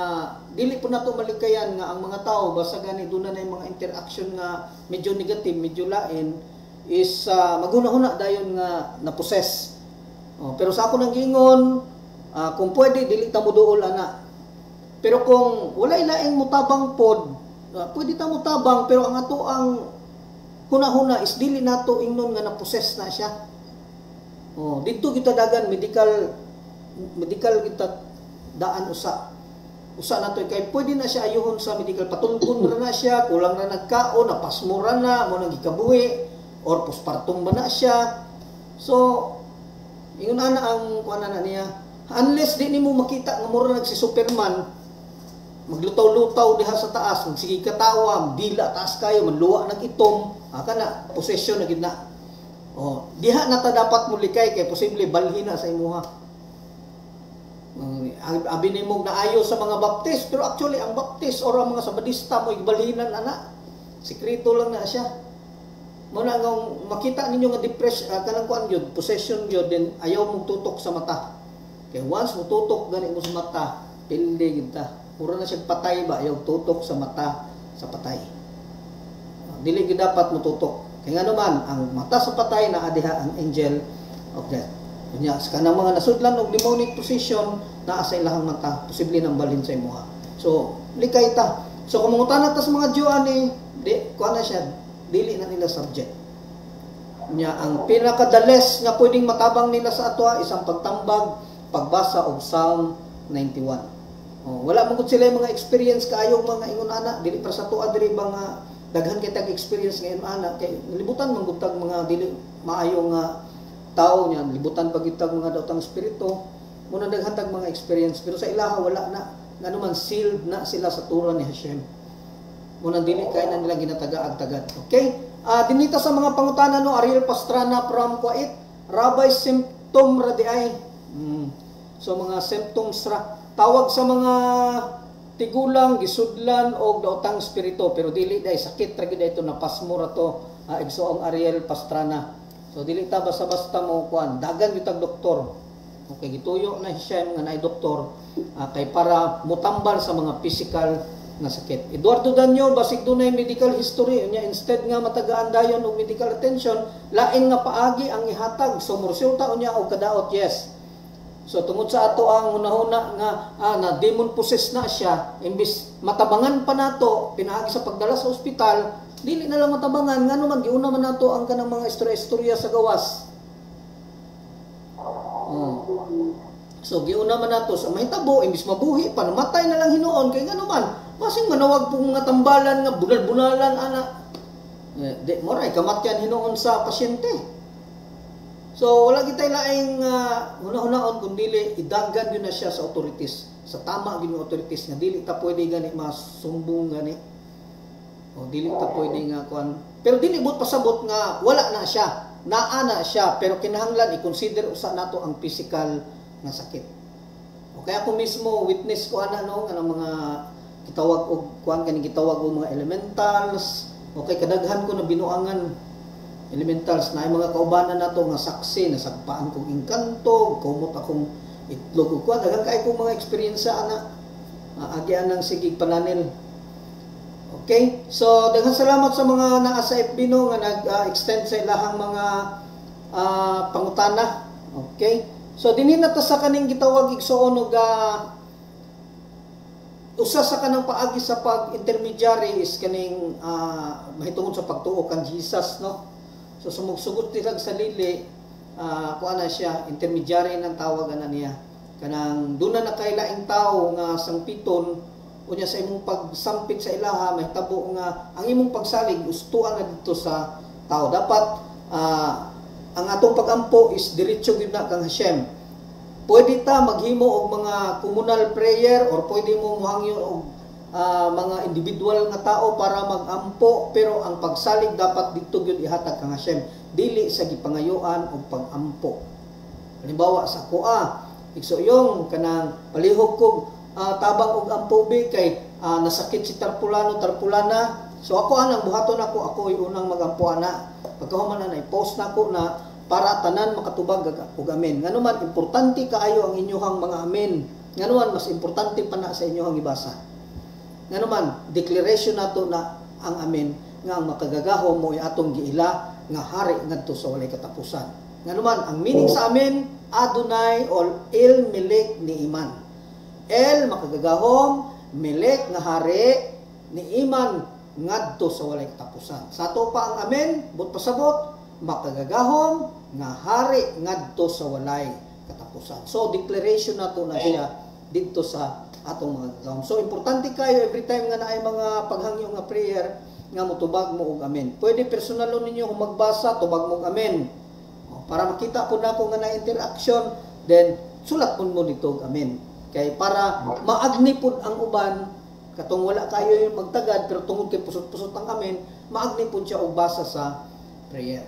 dili po nato malikayan nga ang mga tao basta gani doon na mga interaction nga medyo negative medyo lain is maghuna-huna dayon nga na-possess. Pero sa ako nang gingon, kung pwede, dili ta mo duol ana. Pero kung walay laing mutabang pod, pwede ta mutabang, pero ang ato ang huna-huna is dili nato ingnon nga na-possess na siya. Dito kita dagan medical kita daan usa nato kay pwede na siya ayuhon sa medical patulgon ra na siya, kulang na nagkaon, napasmura na, mo nang gikabuhi or postpartum ba na siya. So ingon ana ang kuan na niya unless di nimo makita nga mura nag si Superman maglutaw-lutaw diha sa taas magsige ka tawa dila taas kayo manluwa nag itom kana possession na gid na diha na ta dapat mulikay kay posible balhina sa imuha abi nimo naayo sa mga baptist pero actually ang baptist or ang mga sabadista mo ibalhinan ana sikreto lang na siya. Muna nga makita ninyo nga depression kanang kuan gyud possession gyud then ayaw mong tutok sa mata. Kay once mo tutok gani mo sa mata, pilde gid ta. Puro na siya patay ba ayaw tutok sa mata sa patay. Dili gid dapat mo tutok. Kay ngano man ang mata sa patay naa diha ang angel of death. Unya sa kanang mga nasudlan og demonic possession naa sa ilahang mata, posible nang balhin sa imuha. So, likay ta. So kung mangutana ta sa mga Diyo ani, di kuan na siya dili na nila subject. Nya ang pinakadales nga pwedeng matabang nila sa atwa isang pagtambag, pagbasa og Psalm 91. Wala man gud sila mga experience kaayo mga ingon ana dili para sa tuwa diri ba nga daghan kay tag experience ngayon ana kay libutan man gud tag mga dili maayo nga tao nya libutan pag itag mga daotang espiritu muna daghan tag mga experience pero sa ilaha wala na ngano man sealed na sila sa turan ni Hashem. Muna dili kay na nila ginataga-agtagad. Okay? Dinita sa mga pangutana no Ariel Pastrana from Kuwait, Rabbi symptom ra di ay. So mga symptoms ra tawag sa mga tigulang gisudlan og daotang espiritu pero dili day sakit ra gid ito napasmo ra to igsoong Ariel Pastrana. So dili ta basta-basta mo kuan dagan gyud tag doktor. Okay gituyo na siya nga naay doktor kay para mutambal sa mga physical nga sakit. Eduardo Danyo basig dunay medical history unya instead nga matagaan dayon og medical attention lain nga paagi ang ihatag so resulta unya og kadaot yes. So tungod sa ato ang hunahuna nga na demon possessed na siya imbis matabangan pa nato pinaagi sa pagdala sa ospital dili na lang matabangan ngano man giuna man nato ang kanang mga istorya sa gawas. So giuna man nato sa mahitabo imbis mabuhi pa namatay na lang hinuon kay ngano man masing manawag pong nga tambalan nga bunal-bunalan ana. Di mo ray kamatyan hinuon sa pasyente. So wala kitay laing hunahunahon kun dili idagan gyud na siya sa authorities. Sa tama gyud ng authorities nga dili ta pwede gani masumbong gani. O dili ta pwede nga kuan. Pero dili but pasabot nga wala na siya. Naa na siya pero kinahanglan i-consider usa nato ang physical nga sakit. O kaya ako mismo witness ko ana no nga mga gitawag og kuan kani gitawag og mga elementals okay kadaghan ko na binuangan elementals na ay mga kaubanan nato nga saksi na sagpaan kong inkanto, kumot akong itlog ug kuan daghang kay kong mga eksperyensya ana agyan ng sigig pananil. Okay? So daghang salamat sa mga naa sa FB no nga nag-extend sa ilahang mga pangutana. Okay? So dinhi na ta sa kaning gitawag igsoon og usa sa kanang paagi sa pag-intermediary is kaning mahitungod sa pagtuo kan Jesus no. So sumugsugot nila sa lili kuana siya intermediary nang tawag ana niya. Kanang duna na kay laing tawo nga sangpiton unya sa imong pagsampit sa ilaha mahitabo nga ang imong pagsalig ustuan na dito sa tao. Dapat ang atong pagampo is diretso gyud na kang Hashem. Pwede ta maghimo og mga communal prayer or pwede mo mohangyo og mga individual nga tao para magampo, pero ang pagsalig dapat dito gyud ihatag kang Hashem, dili sa gipangayuan og pagampo. Halimbawa sa kuha, igsoyong kanang palihog kog tabang og ampo kay nasakit si tarpulana. So ako anang buhaton ako unang magampo ana. Pagkahuman na i-post nako na para tanan makatubag og amen. Nganuman importante kaayo ang inyong mga amen. Nganuman mas importante pa na sa inyong ibasa. Nganuman declaration nato na ang amen nga ang makagagahom mo ay atong giila nga hari ngadto sa walay katapusan. Nganuman ang meaning sa amen Adonai or El Melek ni Iman. El makagagahom, Melek nga hari, ni Iman ngadto sa walay katapusan. Sa ato pa ang amen but pasabot makagagahom nga hari ngadto sa walay katapusan. So declaration nato na siya dito sa atong mga gagawon. So importante kayo every time nga naay mga paghangyo nga prayer nga motubag mo og amen. Pwede personalon ninyo kung magbasa tubag mo og amen. Para makita po na ko nga na interaction, then sulat po mo dito og amen. Kay para maagni pud ang uban katong wala kayo yung magtagad pero tungod kay pusot-pusot ang amen, maagni pud siya og basa sa prayer.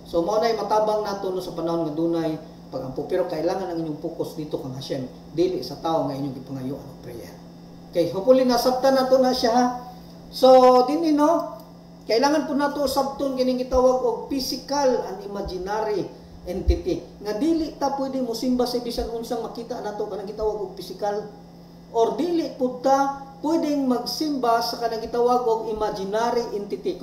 So mao nay matabang nato no sa panahon nga dunay pagampo, pero kailangan ang inyong focus dito kang Hashem, dili sa tao nga inyong gipangayuan og prayer. Okay, hopefully nasabtan nato na siya ha. So dinhi no, kailangan po nato sabton kining gitawag og physical and imaginary entity. Nga dili ta pwede mo simba sa bisan unsang makita nato kanang gitawag og physical, or dili pud ta pwedeng magsimba sa kanang gitawag og imaginary entity.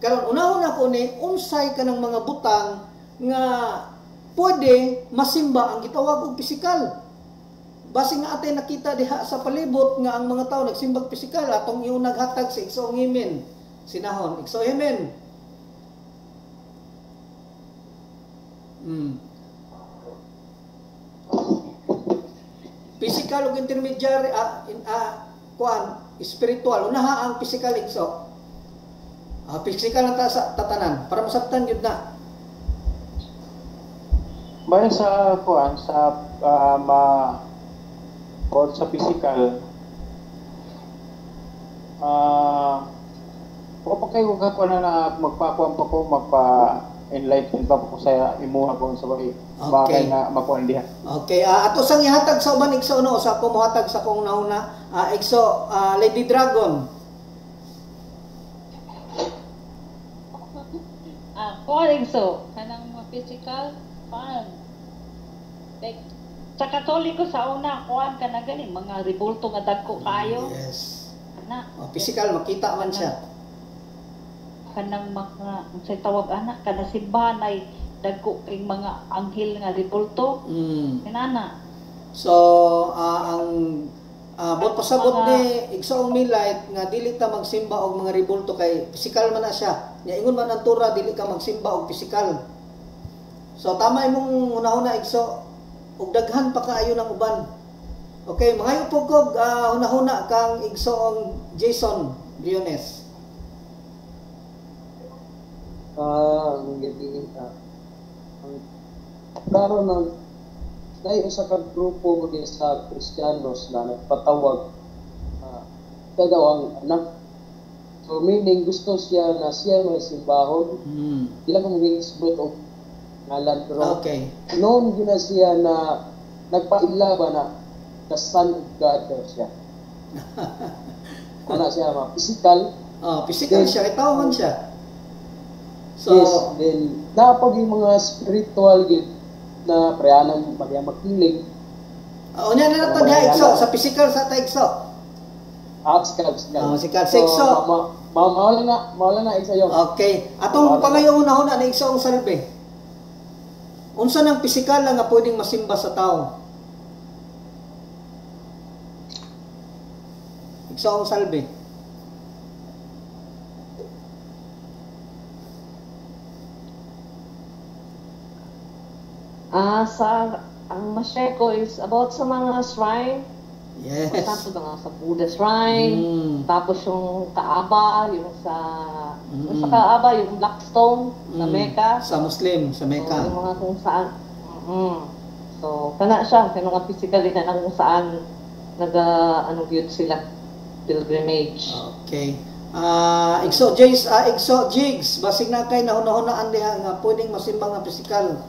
Karon unahon ako ni unsay kanang mga butang nga pwede masimba ang gitawag og physical. Basi nga atay nakita diha sa palibot nga ang mga tawo nagsimbag physical atong iyon naghatag sa igsoong amen. Sinahon igsoong amen. Physical ug intermediary kuan spiritual unaha ang physical igso. Physical na sa tatanan para masabtan gyud na. Bayan sa kuan sa sa physical pa kayo kuan na magpakuan pa ko enlighten pa ko sa imuha ko sa bagay bagay nga makuan diha. Okay, ato sang ihatag sa uban igso no sa ako mohatag sa kong nauna igso Lady Dragon. Kuan igso kanang physical pan. Like sa Katoliko sa una kuan kana gani mga ribulto nga dagko kayo. Yes. Ana. Physical makita man siya. Kanang mga sa tawag anak kana simbahan ay dagko kay mga anghel nga ribulto. Kanana. So ang bot pasabot ni igsoong milay nga dili ta magsimba og mga ribulto kay physical man na siya. Nya ingon man ang tura dili ka magsimba og physical. So tama imong una-una igso ug daghan pa kaayo ng uban. Okay, mga po kog una-una kang igsoong Jason Briones. Ang gitingin ka. Klaro na dahil sa grupo mga sa Kristiyanos na nagpatawag siya daw ang anak. So meaning gusto siya na siya may simbahon. Di lang kung hinisbot o ngalan. Pero noon yun na siya na nagpaila na the Son of God daw siya. Ano siya, physical. Physical siya, itaw man siya. So, yes, then napag yung mga spiritual gid na preanang magkilig. Unya na nato diha igso sa physical sa ta igso. Physical. Physical sa igso. Mawala na isa yung. Okay. Atong pangayo una-una na igso ang salbe. Unsa nang physical lang nga pwedeng masimba sa tao? Igso ang salbe. Ang ma-share ko is about sa mga shrine. Yes. For example, mga sa Buddha shrine. Tapos yung Kaaba, yung sa Kaaba, yung Blackstone sa Mecca. Sa Muslim, sa Mecca. So, yung mga kung saan. So, kana siya. Kaya mga physically na kung saan yun sila. Pilgrimage. Okay. Igso Jigs, basig na kay nahuna-hunaan diha nga pwedeng masimba nga physical.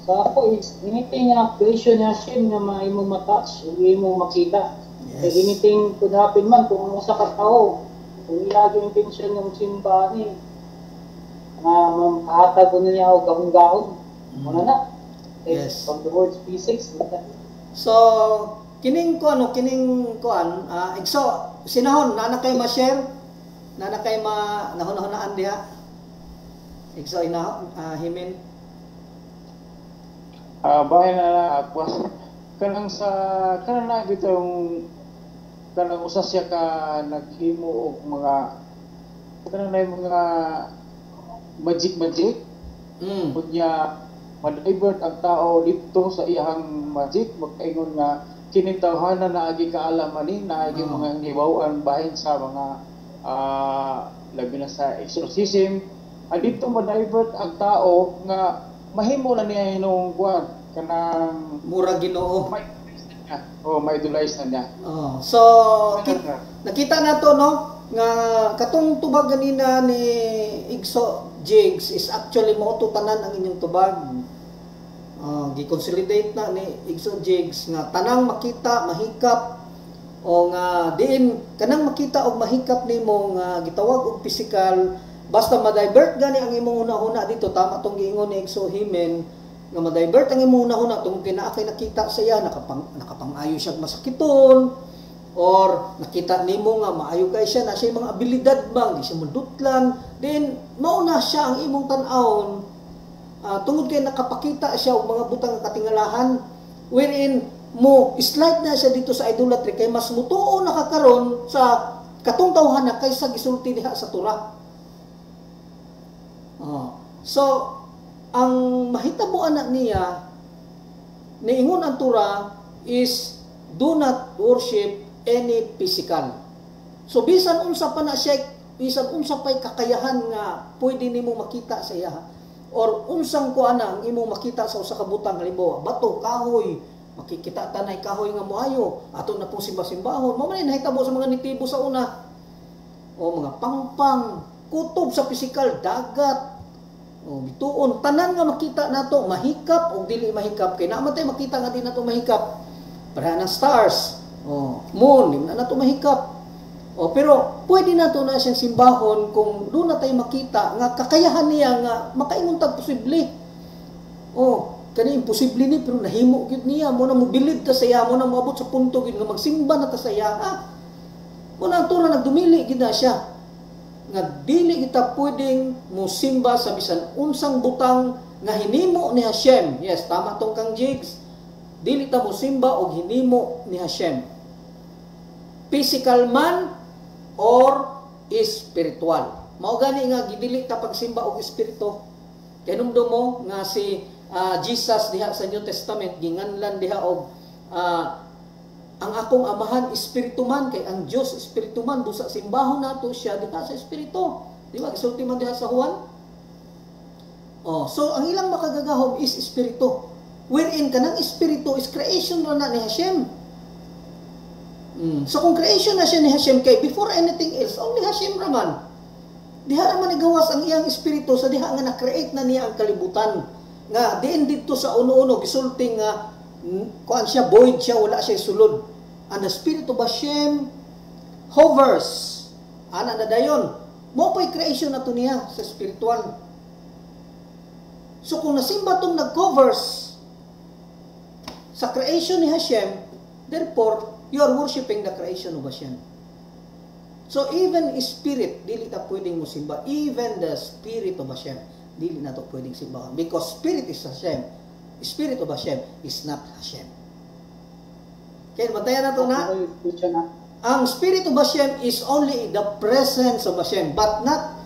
Sa ako is anything na creation niya Hashem na maimo matouch, maimo makita. Yes. Anything could happen man kung usa ka tao. Kung ilagi yung intention ng simbahan ni mahatag ko niya og gahong-gahong. Muna na. Yes. From the words P6. So, kining igso sinahon na kay ma-share, na kay nahuna-hunaan diha. Igso himin. Bahay na lang akwas kanang na bitong kanang usa siya ka naghimo og mga kanang na mga magic kunya ma-divert ang tao dito sa iyang magic magkaingon nga kining tawhana na agi kaalam ani na agi mga hibaw-an bahin sa mga labi na sa exorcism dito ma-divert ang tao nga mahimo na niya hinong kuwan kanang mura Ginoo. May idolize na niya. So nakita nato no nga katong tubag ganina ni Igso Jigs is actually mo tanan ang inyong tubag. Gi-consolidate na ni Igso Jigs nga tanang makita, mahikap o nga diin kanang makita og mahikap nimo nga gitawag og physical. Basta ma-divert gani ang imong una-una dito, tama tong giingon ni Igso Himen, nga ma-divert ang imong una-una tungod kay naa kay nakita sa iya nakapangayo siya masakiton or nakita nimo nga maayo kay siya na siya mga abilidad bang di siya mudutlan, then mauna siya ang imong tan-awon tungod kay nakapakita siya og mga butang katingalahan wherein mo slight na siya dito sa idolatry kay mas mutuo na kakaron sa katong tawhana kaysa gisulti diha sa Torah. So, ang mahitabuan na niya, niingon ang Torah is do not worship any physical. So, bisan unsa pa na siya, bisan unsa pa'y kakayahan nga pwede nimo makita sa iya, or unsang kuana ang imo makita sa usa ka butang, halimbawa, bato, kahoy, makikita tanay kahoy nga moayo, ato na pong simba-simbahon, mamay nahitabo sa mga nitibo sa una, o mga pangpang, kutob sa physical, dagat, bituon, tanan nga makita nato, mahikap o dili mahikap, kay naman tayo makita nga di nato mahikap, para na stars, moon, di na nato mahikap, pero pwede nato na siyang simbahon kung doon na tayo makita nga kakayahan niya nga makaingon tag posible. Kani imposible ni pero nahimo gyud niya, mo na mobilid ta saya, mo na moabot sa punto gyud nga magsimba na ta saya. Mo na ang Torah nagdumili gyud na siya nga dili kita pwedeng mosimba sa bisan unsang butang nga hinimo ni Hashem. Yes, tama tong kang Jigs. Dili ta mosimba og hinimo ni Hashem. Physical man or spiritual. Mao gani nga gidili ta pagsimba og espiritu. Kay numdo mo nga si Jesus diha sa New Testament ginganlan diha og ang akong amahan espiritu man, kay ang Dios espiritu man, busa simbahon nato siya diha sa espiritu. Di ba gisulti man diha sa Juan? So ang ilang makagagahom is espiritu. Wherein kanang espiritu is creation ra na ni Hashem. So kung creation na siya ni Hashem, kay before anything else, only Hashem raman. Diha raman igawas ang iyang espiritu sa diha nga na-create na niya ang kalibutan. Nga diin dito sa uno-uno gisulti nga kuan siya, void siya, wala siya sulod. And the Spirit of Hashem hovers. Ana na dayon. Mo pa'y creation na to niya sa spiritual. So kung nasimba tong nag-covers sa creation ni Hashem, therefore, you are worshiping the creation of Hashem. So even spirit, dili ta pwedeng mo simba. Even the spirit of Hashem, dili na to pwedeng simbahan. Because spirit is Hashem. Spirit of Hashem is not Hashem. Kaya bantayan na to na. Ang spirit of Hashem is only the presence of Hashem, but not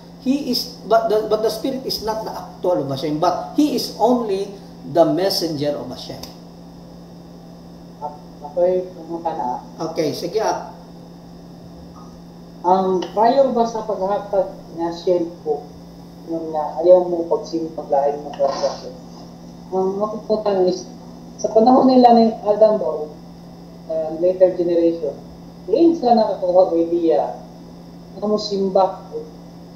but the spirit is not the actual of Hashem, but he is only the messenger of Hashem. Okay, sige. Prior ba sa paghatag na Hashem po, yung ayaw mo paglain ng transaction? Ang makukutan is, sa panahon nila ni Adam daw, later generation, diin sila nakakuha ng idea na mo simba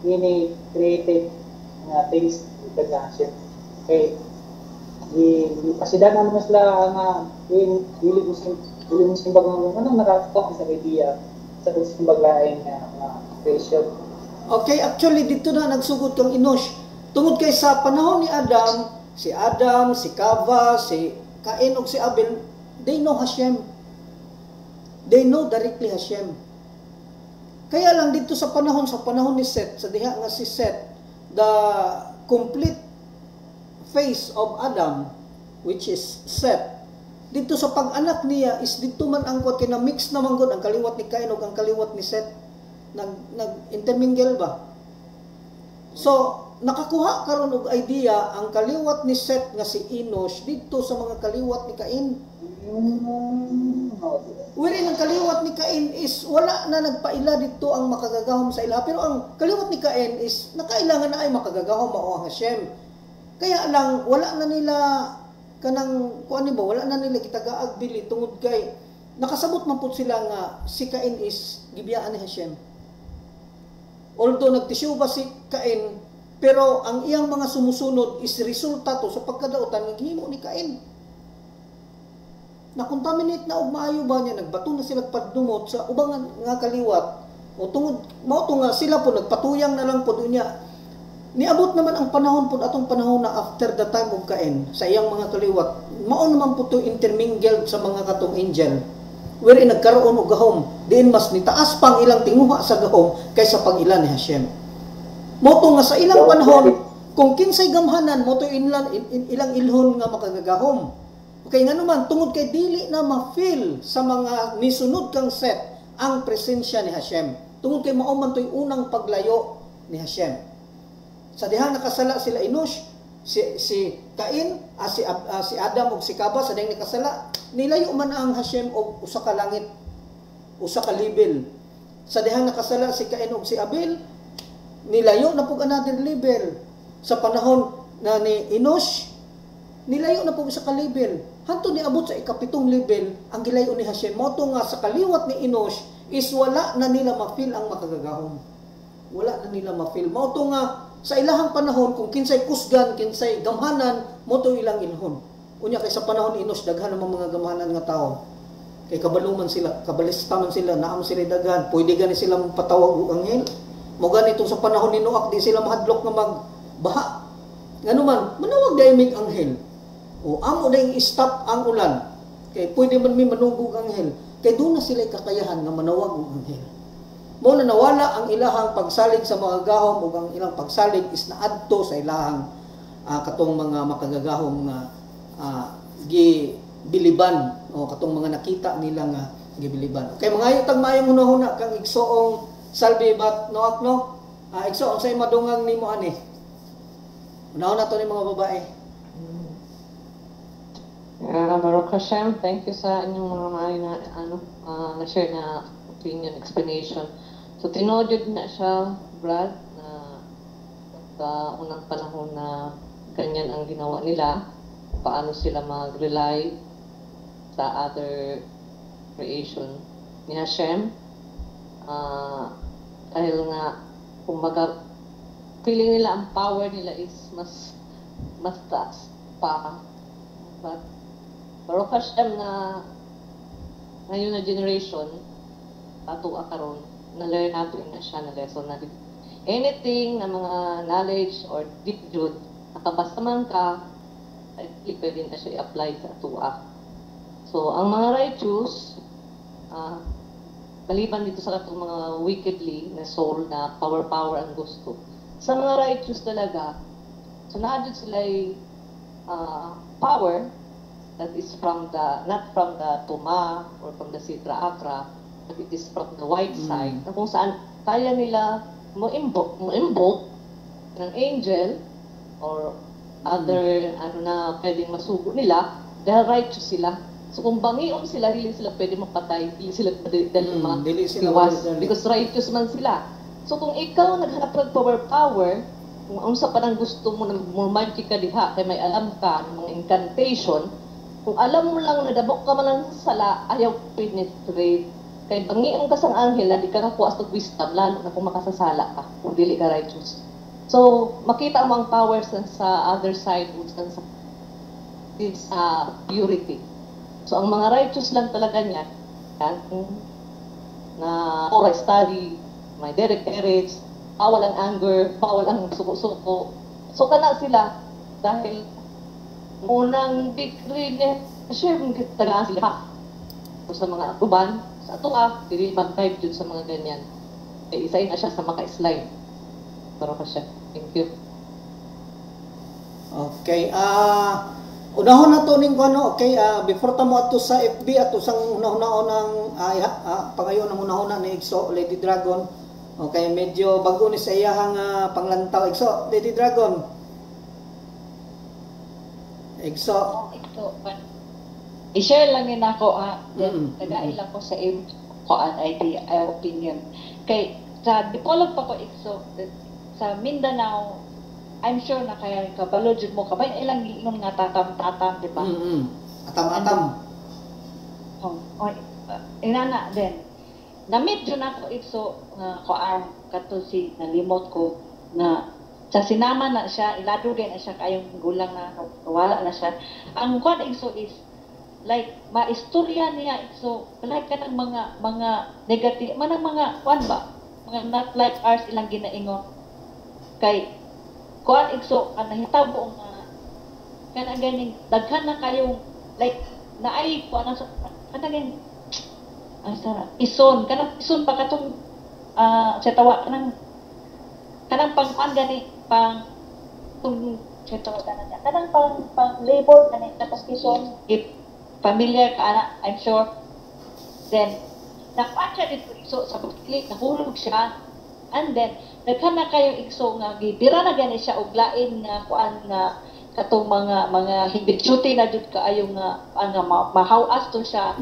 ini created na things with Hashem. Okay, pasidanan mo sila nga dili mo simba ng anong nakakakuha sa idea sa simbaglain na creation. Okay, actually dito na nagsugod kang Enosh. Tungod kay sa panahon ni Adam, si Kava, si Cain ug si Abel, they know Hashem. They know directly Hashem. Kaya lang dito sa panahon ni Seth, sa diha nga si Seth, the complete face of Adam, which is Seth, dito sa pag-anak niya is dito man angkot kay na mix naman gud ang kaliwat ni Cain ug ang kaliwat ni Seth, nag-intermingle ba? So nakakuha karon og idea ang kaliwat ni Seth nga si Enosh dito sa mga kaliwat ni Cain. Wherein ang kaliwat ni Cain is wala na nagpaila dito ang makagagahom sa ila, pero ang kaliwat ni Cain is nakailangan na ay makagagahom mao ang Hashem. Kaya lang wala na nila kanang kuan ba, wala na nila kitagaag bili tungod kay nakasabot man pud sila nga si Cain is gibiyaan ni Hashem. Although nagtisyu ba si Cain, pero ang iyang mga sumusunod is resulta to sa pagkadautan ng himo ni Cain. Na-contaminate na og maayo ba niya, nagbato na sila padumot sa ubang nga kaliwat. O tungod mao to nga sila po nagpatuyang na lang pud unya. Niabot naman ang panahon pud atong panahon na after the time of Cain sa iyang mga kaliwat. Mao naman pud to intermingled sa mga katong angel. Wherein nagkaroon og gahom, diin mas nitaas pang ilang tinguha sa gahom kaysa pag-ila ni Hashem. Mao to nga sa ilang panahon kung kinsay gamhanan mo to ilang ilhon nga makagagahom. Okay, nga naman, tungod kay dili na ma-feel sa mga nisunod kang Seth ang presensya ni Hashem. Tungod kay mauman to'y unang paglayo ni Hashem. Sa dihang nakasala sila Enosh, si Cain, si Adam ug si Kaba, sa dihang nakasala, nilayo man ang Hashem og usa ka langit, usa ka level. Sa dihang nakasala si Cain ug si Abel, nilayo na pug another level. Sa panahon na ni Enosh, nilayo na po sa ka-level. Hanto ni abot sa ikapitong level, ang gilayo ni Hashem. Mo to nga sa kaliwat ni Enosh is wala na nila ma-feel ang makagagahom. Wala na nila ma-feel. Mo to nga sa ilahang panahon, kung kinsay kusgan, kinsay gamhanan, mo to ilang ilhon. Unya kay sa panahon ni Enosh, daghan ang mga gamhanan nga tao. Kay kabaluman sila, kabalista man sila, naam sila daghan. Pwede gani sila patawag og anghel. Mo ganito sa panahon ni Noach, di sila mahadlok nga magbaha. Ngano man, manawag dayong mig anghel. O amo dayong stop ang ulan. Kay pwede man may manugog anghel. Kay doon na sila kakayahan nga manawag og anghel. Mo na nawala ang ilahang pagsalig sa mga gahom ug ang ilang pagsalig is naadto sa ilahang katong mga makagagahom nga gibiliban o katong mga nakita nila nga gibiliban. Okay, mga ayutang mayong hunahuna kang igsoong salbi bat Noach no. Igsoong say madungang nimo ani. Unaw na to ni mga babae. Baruch Hashem, thank you sa inyong mga maaari na na-share na opinion, explanation. So, tinodod na siya, Brad, na sa unang panahon na ganyan ang ginawa nila, paano sila mag-rely sa other creation ni Hashem. Dahil nga, kumbaga, feeling nila ang power nila is mas taas pa. But, Baruch Hashem na ngayon na generation, patuwa karon na-learn natin na siya na lesson na anything na mga knowledge or deep jud, nakabasa man ka, ay pwede na siya i-apply sa tuwa. So, ang mga righteous, maliban dito sa katong mga wickedly na soul na power ang gusto. Sa mga righteous talaga, so naadyo sila power that is from the, not from the Tuma or from the Sitra Akra, but it is from the white side, na kung saan kaya nila mo-invoke ng angel or other na pwedeng masugo nila dahil righteous sila. So kung bangiyon sila, hindi sila pwede mapatay, hindi sila pwede matiwas because righteous man sila. So kung ikaw naghanap ng power, kung unsa pa nang gusto mo na magic ka diha, kay may alam ka ng mga incantation, kung alam mo lang na dabok ka man ng sala, ayaw penetrate. Kay bangiyon ka sang anghel, di ka kakuha sa wisdom, lalo na kung makasasala ka, kung dili ka righteous. So makita mo ang power sa other side, sa purity. So, ang mga righteous lang talaga niya, na oral study, may direct courage, bawal ang anger, bawal ang suko-suko. So, kana sila, dahil unang victory niya, share mo talaga sila. So, sa mga uban, sa tuwa, hindi mag-type dun sa mga ganyan. Isayin na siya sa maka-slide. Para pa siya. Thank you. Okay, unahon na to ning ano, okay, before tamo ato sa FB ato sang unahon pangayon ang unahon ni Igso Lady Dragon. Okay, medyo bago ni sa iyahang panglantaw. Igso Lady Dragon. Igso. I-share lang yun ako nagail ako sa opinion. Kay sa Dipolog pa ko Igso sa Mindanao, I'm sure na kaya kabalo jud mo kabay ilang giingon nga tatam-tatam, di ba? Atam-atam. Inana din. Namit jud ako Igso nga kuan kato si nalimot ko na sa sinama na siya, ilado din na siya kayong gulang na wala na siya. Ang kuan Igso is like maistorya niya Igso, like kanang mga negative manang mga kuan ba? Mga not like ours ilang ginaingon. Kay kuan Igso ang nahitabo nga kanang ganing daghan na kayong like naay kuan sa kanang ison pa katong sa tawa kanang pang gani pang tung sa tawa kanang pang labor gani tapos ison if familiar ka ana I'm sure then napatya dito Igso sa pagkilik nahulog siya and then daghan na kayo Igso nga gibira na gani siya og lain nga kuan nga katong mga hibit-chuti na jud kaayo nga mahawas to siya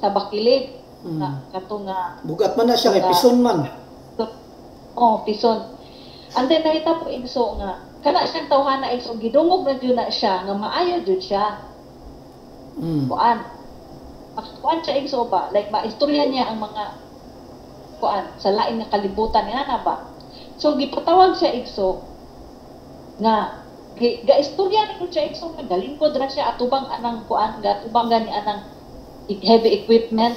sa bakilig nga katong nga bugat man na siya kay pison man. Pison. And then nahita po Igso nga kana siyang tawhana Igso gidungog na jud na siya nga maayo jud siya. Kuan siya Igso ba like maistorya niya ang mga kuan sa lain nga kalibutan niya na ba. So gipatawag siya Igso nga gaistorya ni siya Igso nga galingkod ra siya atubang anang kuan gatubang gani anang heavy equipment.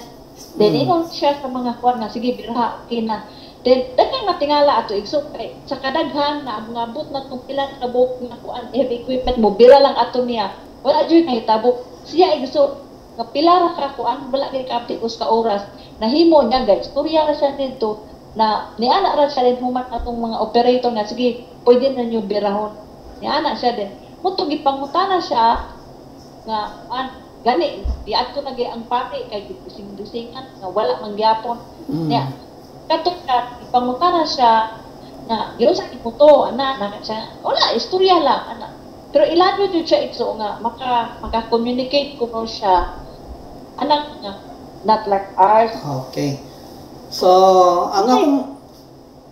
Then ingon siya sa mga kuan nga sige birha okay na. Then daghang natingala ato Igso kay sa kadaghan na abot na tong pila ka buok nga kuan heavy equipment mo bira lang ato niya. Wala jud nahitabo. Siya Igso nga pila ra ka kuan wala kay kapti us ka oras nahimo niya gaistorya ra siya dito na niana ra siya din human atong mga operator nga sige pwede na nyo birahon niana siya din muto gipangutana siya nga gani di ato na ang pati kay dusing-dusingan nga wala man gyapon niya kato ka gipangutana siya nga giusa iputo ana siya wala istorya lang ana pero ilado jud siya Igso nga maka-communicate kuno siya anak nga not like ours. Okay. So,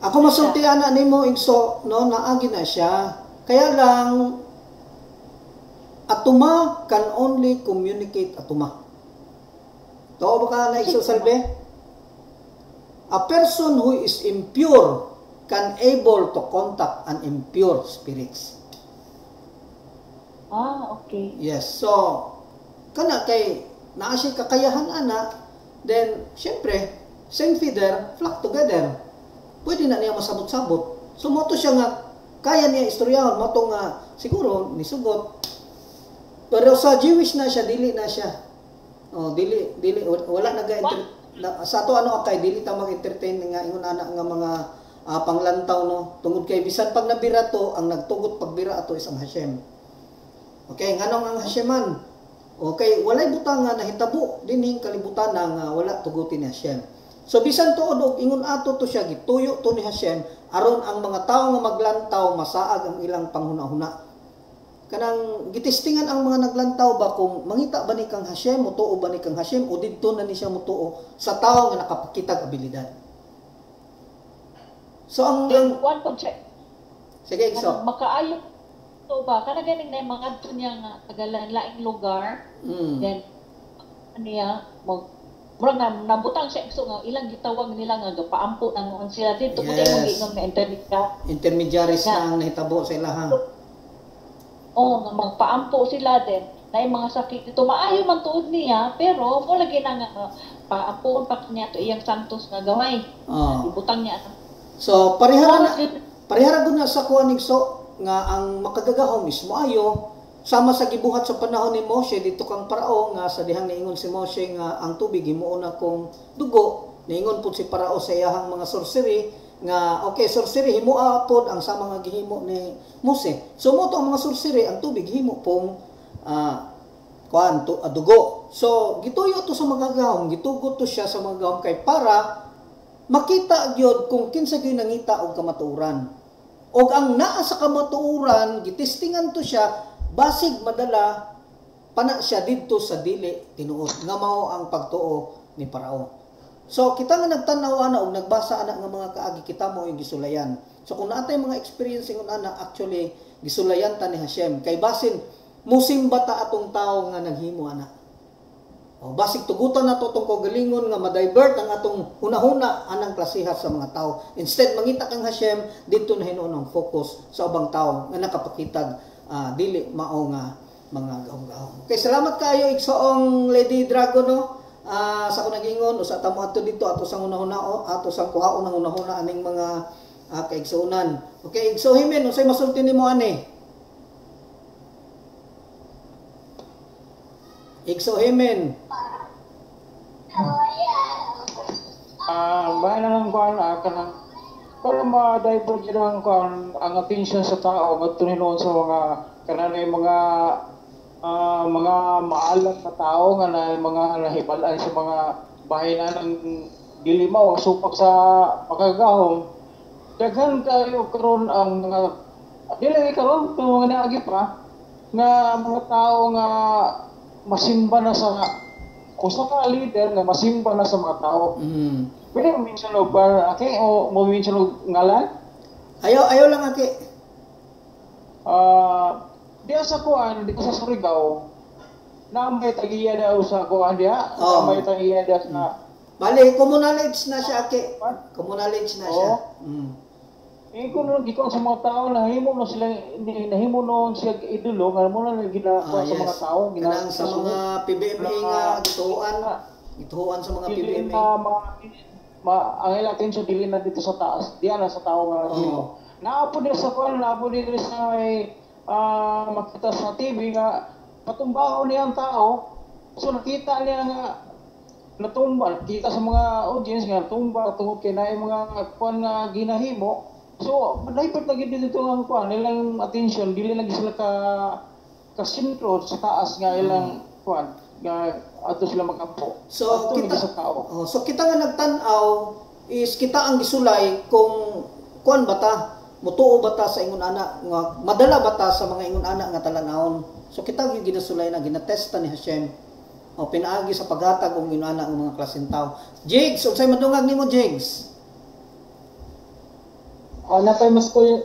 ako masultian na nimo Igso no naagi na siya. Kaya lang atuma can only communicate atuma. Tao ba ka na Igso Salve? A person who is impure can able to contact an impure spirits. Okay. Yes. So, kana kay naa siya kakayahan ana, then syempre same feeder flock together. Pwede na niya masabot-sabot. So mo to siya nga kaya niya istoryahon mo to nga siguro nisugot. Pero sa Jewish na siya dili na siya. Oh, dili wala sa to ano akay dili ta mag-entertain nga ingon ana nga mga panglantaw no tungod kay bisan pag nabira to ang nagtugot pagbira ato is ang Hashem. Okay, nganong ang Hasheman? Okay, walay butang nga nahitabo dinhing kalibutan nga wala tugutin ni Hashem. So bisan tuod og ingon ato to siya gituyo to ni Hashem aron ang mga tawo nga maglantaw masaag ang ilang panghuna-huna. Kanang gitistingan ang mga naglantaw ba kung mangita ba ni kang Hashem, mutuo ba ni kang Hashem o didto na ni siya mutuo sa tawo nga nakapakitag abilidad. So ang one po check. Sige, so makaayo to ba kana ganing na mga adto niya nga tagalan laing lugar. Then niya murag na nabutang siya so nga ilang gitawag nila nga gapaampo nang sila dito kundi mo giingong na intermediaries na ang nahitabo sa ilaha. Nga magpaampo sila din na yung mga sakit dito maayo man tuod niya pero mo lagi na nga paampoon pa niya to iyang santos nga gamay. Ibutang niya. So parehara gud na sa kuaning so nga ang makagagahom mismo ayo sama sa gibuhat sa panahon ni Moshe dito kang Parao nga sa dihang niingon si Moshe nga ang tubig himuon na kong dugo niingon pud si Parao sa iyahang mga sorcery nga okay sorcery himoa pod ang sama nga gihimo ni Mose. So mo to ang mga sorcery ang tubig himo pong dugo. So gituyo to sa magagahom, gitugot to siya sa magagahom kay para makita gyud kung kinsa gyud nangita og kamatuoran. Og ang naa sa kamatuoran gitistingan to siya basig madala pana siya didto sa dili tinuod nga mao ang pagtuo ni Parao. So kita nga nagtanaw ana og nagbasa ana nga mga kaagi kita mo yung gisulayan. So kung naatay mga experience ngon ana actually gisulayan ta ni Hashem kay basin musimba ta atong tawo nga naghimo ana. O basig tugutan nato tong kagalingon nga ma-divert ang atong hunahuna anang klasiha sa mga tawo. Instead mangita kang Hashem didto na hinuon ang focus sa ubang tawo nga nakapakitag dili mao nga mga gahom-gahom. Okay, salamat kayo igsoong Lady Dragon no. Sa ko nagingon usa ta mo adto dito ato sang unahuna ato sang kuhaon ng unahuna aning mga kaigsuonan. Okay, igsuhimen unsay masulti nimo ani? Igsuhimen. Bahay na lang kuhan kanang para ma-divert lang kuhan ang attention sa tao ngadto hinuon sa mga kanang mga maalat na tao nga na mga nahibalaan sa mga bahay na ng dilimaw supak sa makagahom daghan kayo karon ang mga dili karon kung mga naagi pa nga mga tao nga masimba na sa usa ka leader nga masimba na sa mga tao. Pwede mo minsan ba o mo minsan ngalan? Ayaw lang aki. Dia sa kuan, di ko sa Surigao, na may tagiya daw sa kuan dia, may tagiya daw sa... Bali, communalage na siya, Aki. Communalage na siya. Kung gikon sa mga tao, nahimo na sila, nahimo noon siya idolo, nga mo na ginagawa sa mga tao. Ganang sa mga PBMA nga, gituhuan sa mga PBMA. Ang ilatin siya, dili na dito sa taas, diyan na sa tao nga nahimo. Naapo din sa kuan, naapo din sa may makita sa TV nga patumbaho niya ang tao. So nakita niya nga natumba, kita sa mga audience nga natumba tungod kay naay mga kuan nga ginahimo. So dapat lagi dito ang kuan ilang attention dili lagi sila ka sentro sa taas nga ilang kuan nga ato sila magampo. So kita sa tao. So kita nga nagtan-aw is kita ang gisulay kung kuan bata mutuo bata sa ingon ana nga madala bata sa mga ingon ana nga talanawon. So kita gyud ginasulay na ginatesta ni Hashem o pinaagi sa paghatag og ingon ana ang mga klaseng tao. Jigs, unsay madungag nimo Jigs? Napay mas kuya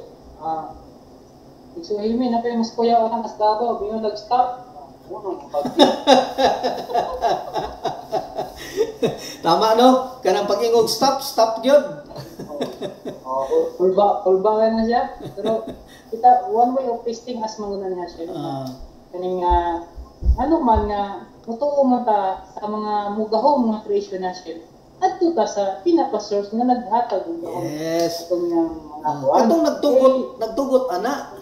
Igsuhimi napay mas kuya orang as Davao bingon nag-stop. Tama no? Kanang pag-ingog stop gyud. Pulba na siya. Pero kita one way of testing as manguna niya siya. Kaning ano man nga mutuo man ta sa mga mugahom nga creation na siya. adto ta sa pinaka-source nga naghatag ug Yes. atong mga kuan. Katong nagtugot ana.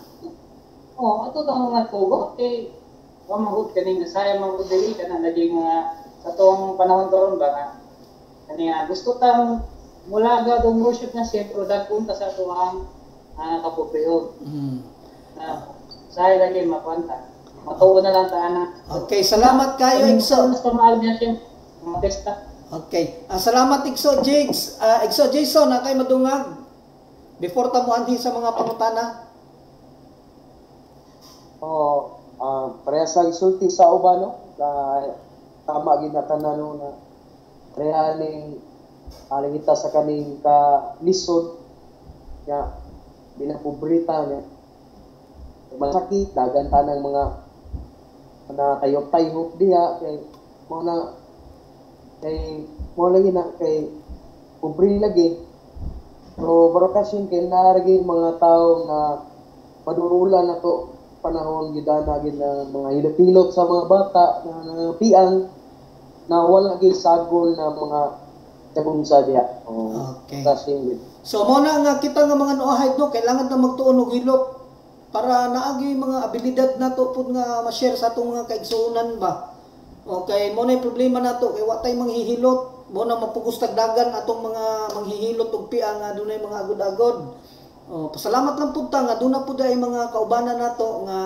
Ato ta mga tugot kay wa mahut kaning nasaya mga dili kana naging mga sa tuwang panahon karon ba na kaniya gusto tang mulaga dong worship na siya pero dagkon ta sa tuwang kapopreo. Saya lagi makwanta. Matuo na lang ta ana. Okay, salamat kayo Igso. Mas pamaal niya siya. Mga testa. Okay. Salamat Igso Jigs. Igso Jason na kay madungag. Before ta mo anhi sa mga pangutana. Parehas lang isulti sa uban, no? Tama ginatanan no na rehaning alingita sa kaning lisod ya bilang pobrita niya. Masakit dagan tanang mga tayo-tayo diha kay mo lagi na kay pobre lagi. Pero barokasyon kay naragi mga tao na padurulan na to panahon gidana gid na mga hilot-hilot sa mga bata na piang na wala gid sagol na mga tabunsa diha. Okay. Kasing So mo na nga kita nga mga nuahay no kailangan na magtuon og hilot para naagi mga abilidad nato pud nga ma-share sa atong mga kaigsuonan ba. Okay, mo na problema nato kay wa tay manghihilot, mo na mapugos tagdagan atong mga manghihilot og piang nga dunay mga agod-agod. Pasalamat lang pud ta nga duna pud ay mga kaubanan nato nga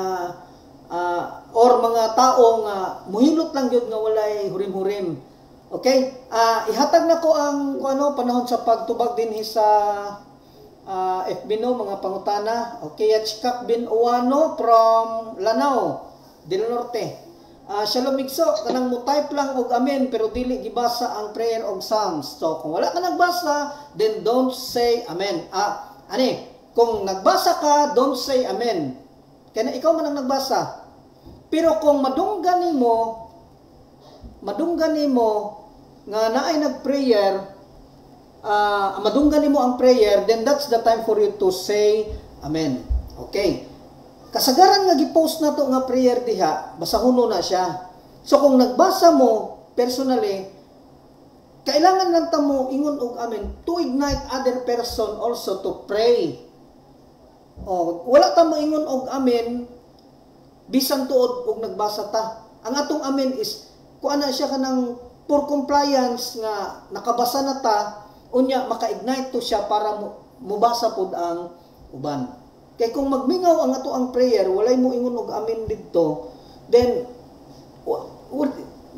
or mga tao nga muhilot lang gyud nga walay hurim-hurim. Okay? Ihatag na ko ang panahon sa pagtubag dinhi sa FB no mga pangutana. Okay, Chikak bin Uwano from Lanao del Norte. Shalom Igso, kanang mo type lang og amen pero dili gibasa ang prayer og psalms. So kung wala ka nagbasa, then don't say amen. Kung nagbasa ka, don't say amen. Kaya ikaw man ang nagbasa. Pero kung madunggan nimo nga naay nag-prayer, madunggan nimo ang prayer, then that's the time for you to say amen. Okay. Kasagaran nga gi-post na to nga prayer diha, basahuno na siya. So kung nagbasa mo personally, kailangan lang ta mo ingon og amen to ignite other person also to pray. Wala ta mo ingon og amen bisan tuod og nagbasa ta. Ang atong amen is kuan na siya kanang for compliance nga nakabasa na ta unya maka-ignite to siya para mubasa pud ang uban. Kay kung magmingaw ang ato ang prayer, walay mo ingon og amen didto, then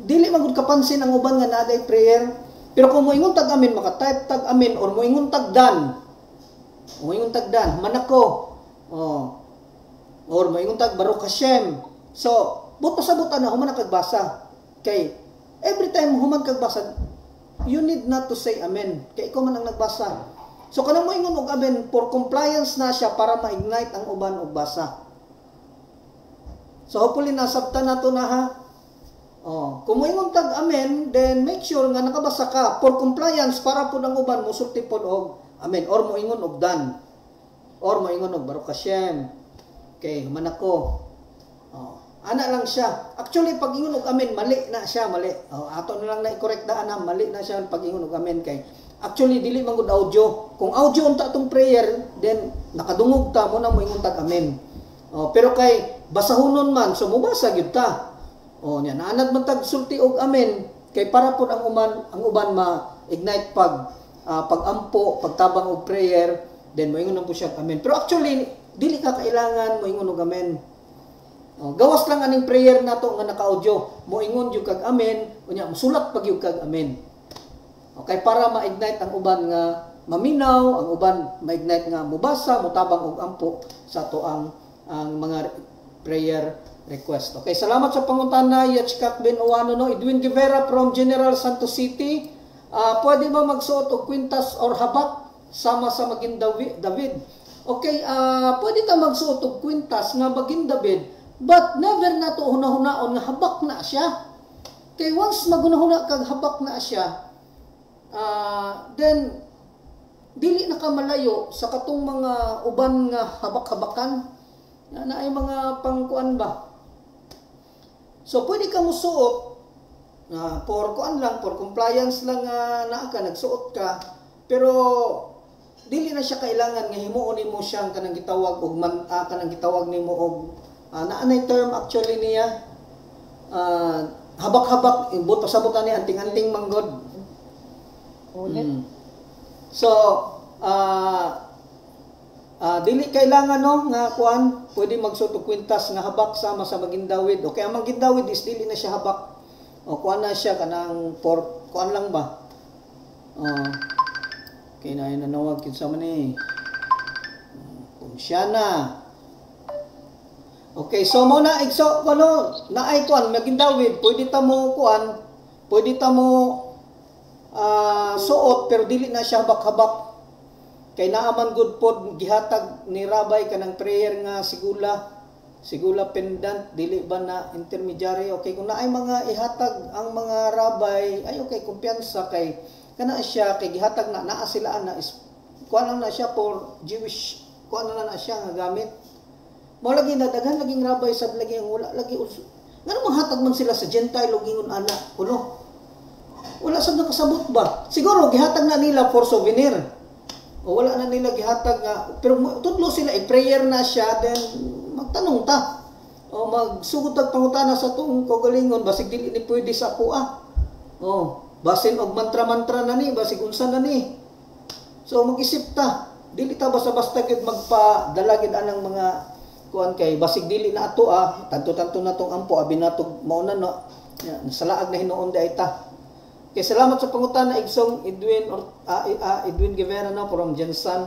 dili man gud kapansin ang uban nga naaday prayer. Pero kung mo ingon tag amen, maka-type tag amen or mo ingon tag dan. Mo ingon tag dan, manako. Or mo ingon tag Baruch Hashem. So, but pasabutan na human kagbasa. Kay every time human kagbasa, you need not to say amen. Kay ikaw man ang nagbasa. So kanang mo ingon og amen for compliance na siya para ma-ignite ang uban og basa. So hopefully nasabtan nato na ha. Kung mo ingon tag amen, then make sure nga nakabasa ka for compliance para pud ang uban mosulti pod og amen or mo ingon og dan. Or mo ingon og Baruch Hashem. Okay, human ako. Ana lang siya. Actually pag ingon og amen mali na siya, mali. Ato na lang na i-correct daan na mali na siya pag ingon og amen kay actually dili man gud audio. Kung audio unta tong prayer, then nakadungog ta mo na mo ingon tag amen. Pero kay basahonon man, so mobasa gyud ta. Nya naanad man tag sulti og amen kay para pud ang uban ma-ignite pag-ampo, pagtabang og prayer, then mo ingon po siya amen. Pero actually dili ka kailangan mo ingon og amen. Gawas lang aning prayer nato nga naka-audio. Mo ingon jud kag amen, unya musulat pag jud kag amen. Okay, para ma-ignite ang uban nga maminaw, ang uban ma-ignite nga mubasa, mutabang og ampo sa ato ang mga prayer request. Okay, salamat sa pangutana Yachkak bin Uwano no. Edwin Guevara from General Santos City. Pwede ba magsuot og kwintas or habak sama sa Maguindavid? Okay, pwede ta magsuot og kwintas nga Maguindavid, but never na to hunahunaon nga habak na siya. Kay once magunahuna kag habak na siya, then dili na ka malayo sa katong mga uban nga habak-habakan na ay mga pangkuan ba. So pwede ka musuot for kuan lang, for compliance lang naa ka nagsuot ka, pero dili na siya kailangan nga himuon nimo siyang kanang gitawag og kanang gitawag nimo og naanay term actually niya habak-habak ibot pasabutan ni anting-anting manggod. So dili kailangan no nga kuan pwede magsuot og kwintas nga habak sama sa magindawid. Okay, ang magindawid is dili na siya habak. O kuan na siya kanang for kuan lang ba? Okay na yun nanawag kinsa man ni. Siya na. Okay, so mo na igso kuno naay kuan magindawid pwede ta mo kuan, pwede ta mo suot pero dili na siya habak-habak. Kay naaman good pod gihatag ni Rabay kanang prayer nga sigula pendant dili ba na intermediary. Okay, kung naay mga ihatag ang mga rabay ay okay, kumpiyansa kay kana siya kay gihatag na naa sila na is kuan lang na siya for Jewish kuan na siya nga gamit. Mo lagi na daghan laging rabay sad lagi ang wala lagi ngano mahatag man sila sa Gentile ug ingon ana kuno wala sad nakasabot ba siguro gihatag na nila for souvenir o wala na nila gihatag nga pero tudlo sila i-prayer na siya then magtanong ta o magsugod tag pangutana sa tuong kaugalingon basig dili ni pwede sa kuha o basin og mantra-mantra na ni basig unsa na ni so mag-isip ta dili ta basta-basta gyud magpadala gid anang mga kuan kay basig dili na ato tanto-tanto na tong ampo abi natog mauna no nasalaag na hinuon di ay ta. Okay, salamat sa pangutana Igsong Edwin Guevara na from Jensen.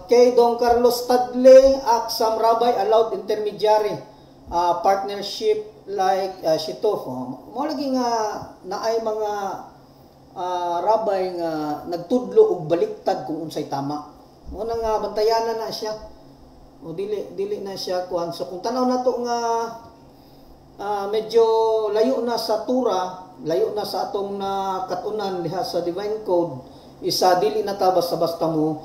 Kay Don Carlos Tadley, Aksam Rabay allowed intermediary partnership like Shitof. Mo lagi nga naay mga rabay nga nagtudlo og baliktad kung unsay tama. Mo na nga bantayanan na siya. O dili na siya kuan. So kung tanaw nato nga medyo layo na sa tura, layo na sa atong katunan diha sa divine code, isa dili na ta basta-basta mo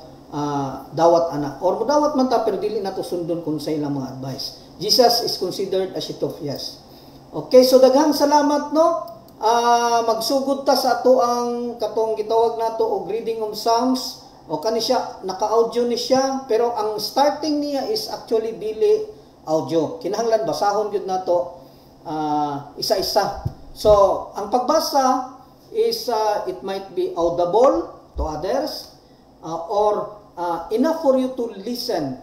dawat ana or dawat man ta pero dili na to sundon kung sa ilang mga advice. Jesus is considered a sheet of yes. Okay, so daghang salamat no. Magsugod ta sa ato ang katong gitawag nato og reading of Psalms. O kani siya naka-audio ni siya pero ang starting niya is actually dili audio. Kinahanglan basahon gyud nato isa-isa. So, ang pagbasa is it might be audible to others or enough for you to listen.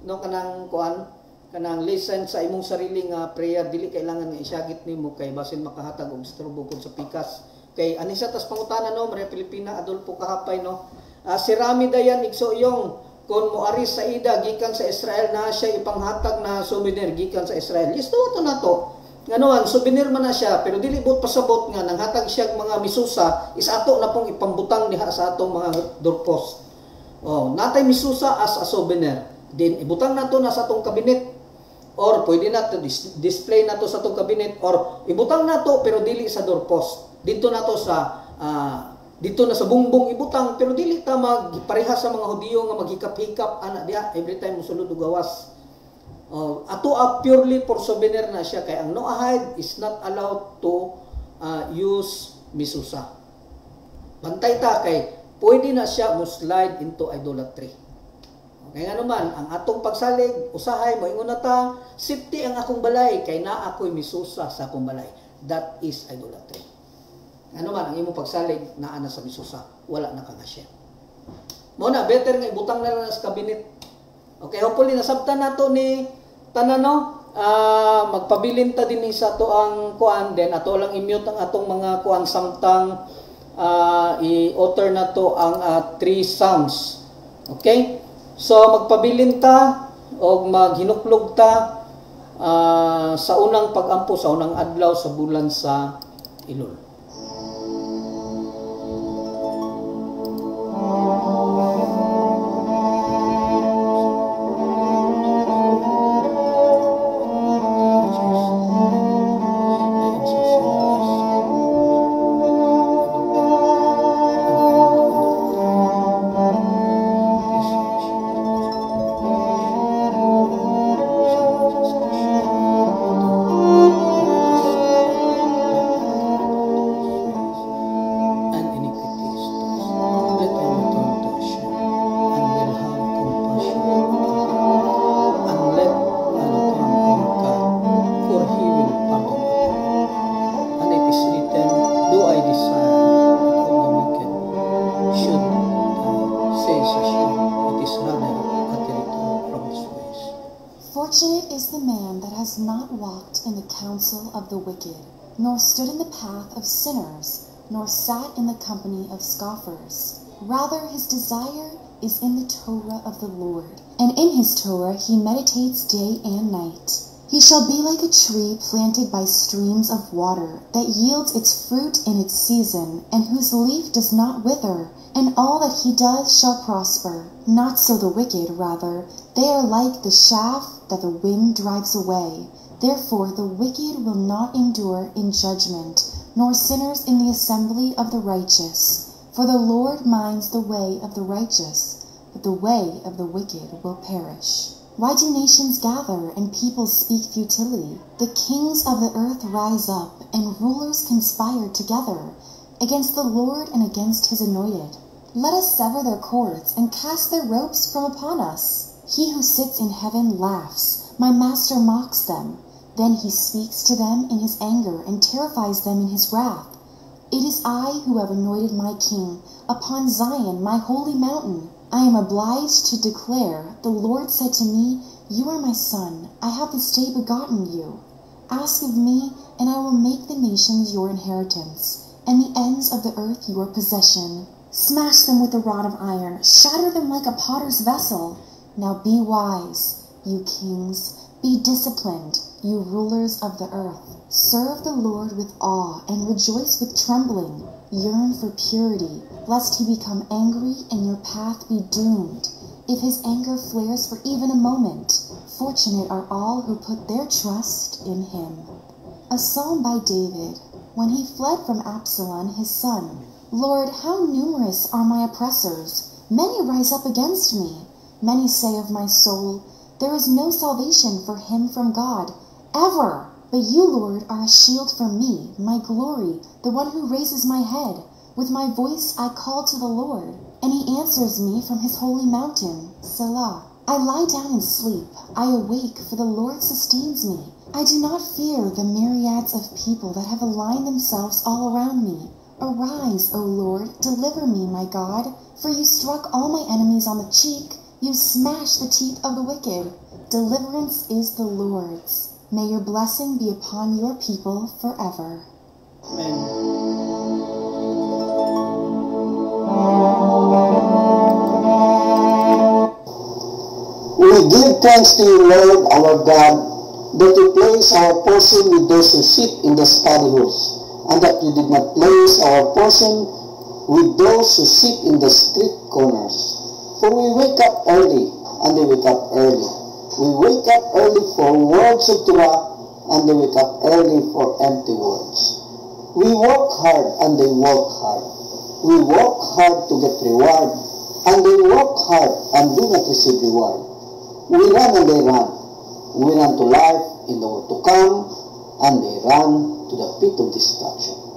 No kanang kuan, kanang listen sa imong sariling prayer dili kailangan nga isyagit nimo kay basin makahatag og istorbo kun sa pikas. Kay anisa tas pangutana no, Maria Pilipina Adolfo Kahapay no. Si Rami Dayan igsoyong kun moari sa ida gikan sa Israel na siya ipanghatag na souvenir gikan sa Israel. Yes to nato. Nganoan souvenir man na siya pero dili bot pasabot nga nanghatag siya mga misusa is ato na pong ipambutang diha sa atong mga doorpost. Natay misusa as a souvenir. Then ibutang nato na sa atong kabinet or pwede nato display nato sa atong kabinet or ibutang nato pero dili sa doorpost. Dito nato sa dito na sa bungbong ibutang pero dili ta magpareha sa mga Hudiyo nga maghikap-hikap ana diha every time mosulod og gawas. Ato purely for souvenir na siya kay ang Noahide is not allowed to use misusa. Bantay ta kay pwede na siya mo slide into idolatry. Okay nga naman ang atong pagsalig usahay moingon na ta safety ang akong balay kay naa ako'y misusa sa akong balay. That is idolatry. Ano man ang imong pagsalig naa na sa misusa wala na kang siya. Mo na better nga ibutang na lang sa kabinet. Okay, hopefully nasabtan nato ni tanan no. Magpabilin ta din sa ato ang kuan den ato lang i-mute ang atong mga kuan samtang i-utter na to ang 3 sounds. Okay? So magpabilin ta o maghinuklog ta sa unang pagampo sa unang adlaw sa bulan sa Elul. counsel of the wicked, nor stood in the path of sinners, nor sat in the company of scoffers. Rather, his desire is in the Torah of the Lord, and in his Torah he meditates day and night. He shall be like a tree planted by streams of water, that yields its fruit in its season, and whose leaf does not wither, and all that he does shall prosper. Not so the wicked, rather, they are like the chaff that the wind drives away. Therefore the wicked will not endure in judgment, nor sinners in the assembly of the righteous. For the Lord minds the way of the righteous, but the way of the wicked will perish. Why do nations gather and peoples speak futility? The kings of the earth rise up, and rulers conspire together against the Lord and against his anointed. Let us sever their cords and cast their ropes from upon us. He who sits in heaven laughs. My master mocks them. Then he speaks to them in his anger and terrifies them in his wrath. It is I who have anointed my king upon Zion, my holy mountain. I am obliged to declare, the Lord said to me, You are my son, I have this day begotten you. Ask of me, and I will make the nations your inheritance, and the ends of the earth your possession. Smash them with a rod of iron, shatter them like a potter's vessel. Now be wise, you kings, be disciplined, you rulers of the earth. Serve the Lord with awe, and rejoice with trembling. Yearn for purity, lest he become angry and your path be doomed. If his anger flares for even a moment, fortunate are all who put their trust in him. A psalm by David, when he fled from Absalom his son. Lord, how numerous are my oppressors! Many rise up against me. Many say of my soul, There is no salvation for him from God, ever! But you, Lord, are a shield for me, my glory, the one who raises my head. With my voice I call to the Lord, and he answers me from his holy mountain, Selah. I lie down and sleep. I awake, for the Lord sustains me. I do not fear the myriads of people that have aligned themselves all around me. Arise, O Lord, deliver me, my God, for you struck all my enemies on the cheek. You smashed the teeth of the wicked. Deliverance is the Lord's. May your blessing be upon your people forever. Amen. We give thanks to you, Lord, our God, that you place our portion with those who sit in the study halls, and that you did not place our portion with those who sit in the street corners. For we wake up early, and they wake up early. We wake up early for words of Torah, and they wake up early for empty words. We work hard, and they work hard. We work hard to get reward, and they work hard and do not receive reward. We run and they run. We run to life in the world to come, and they run to the pit of destruction.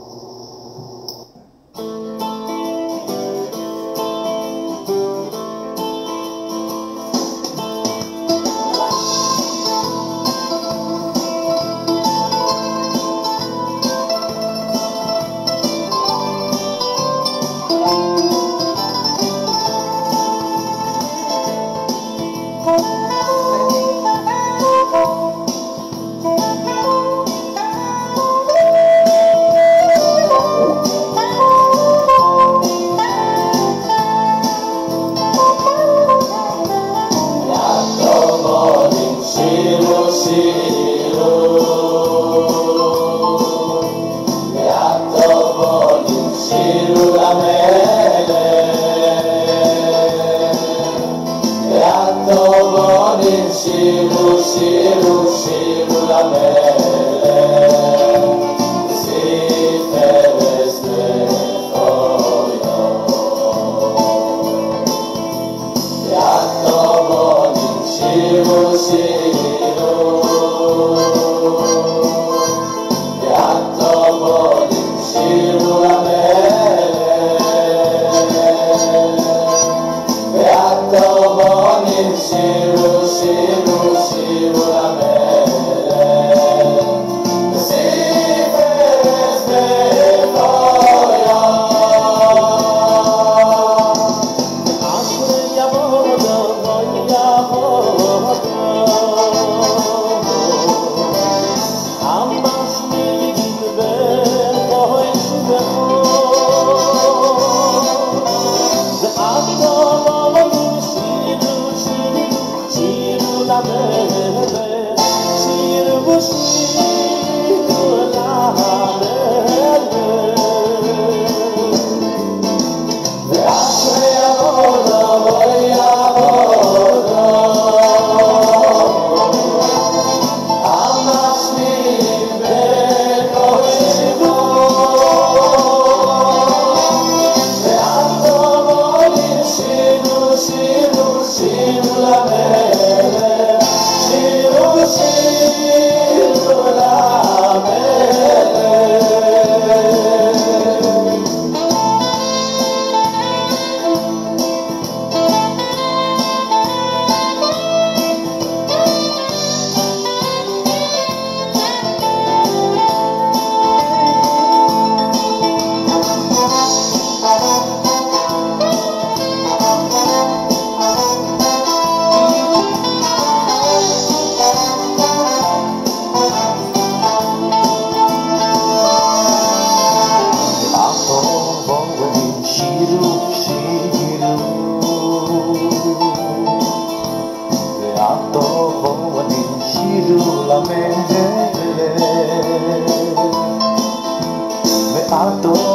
ato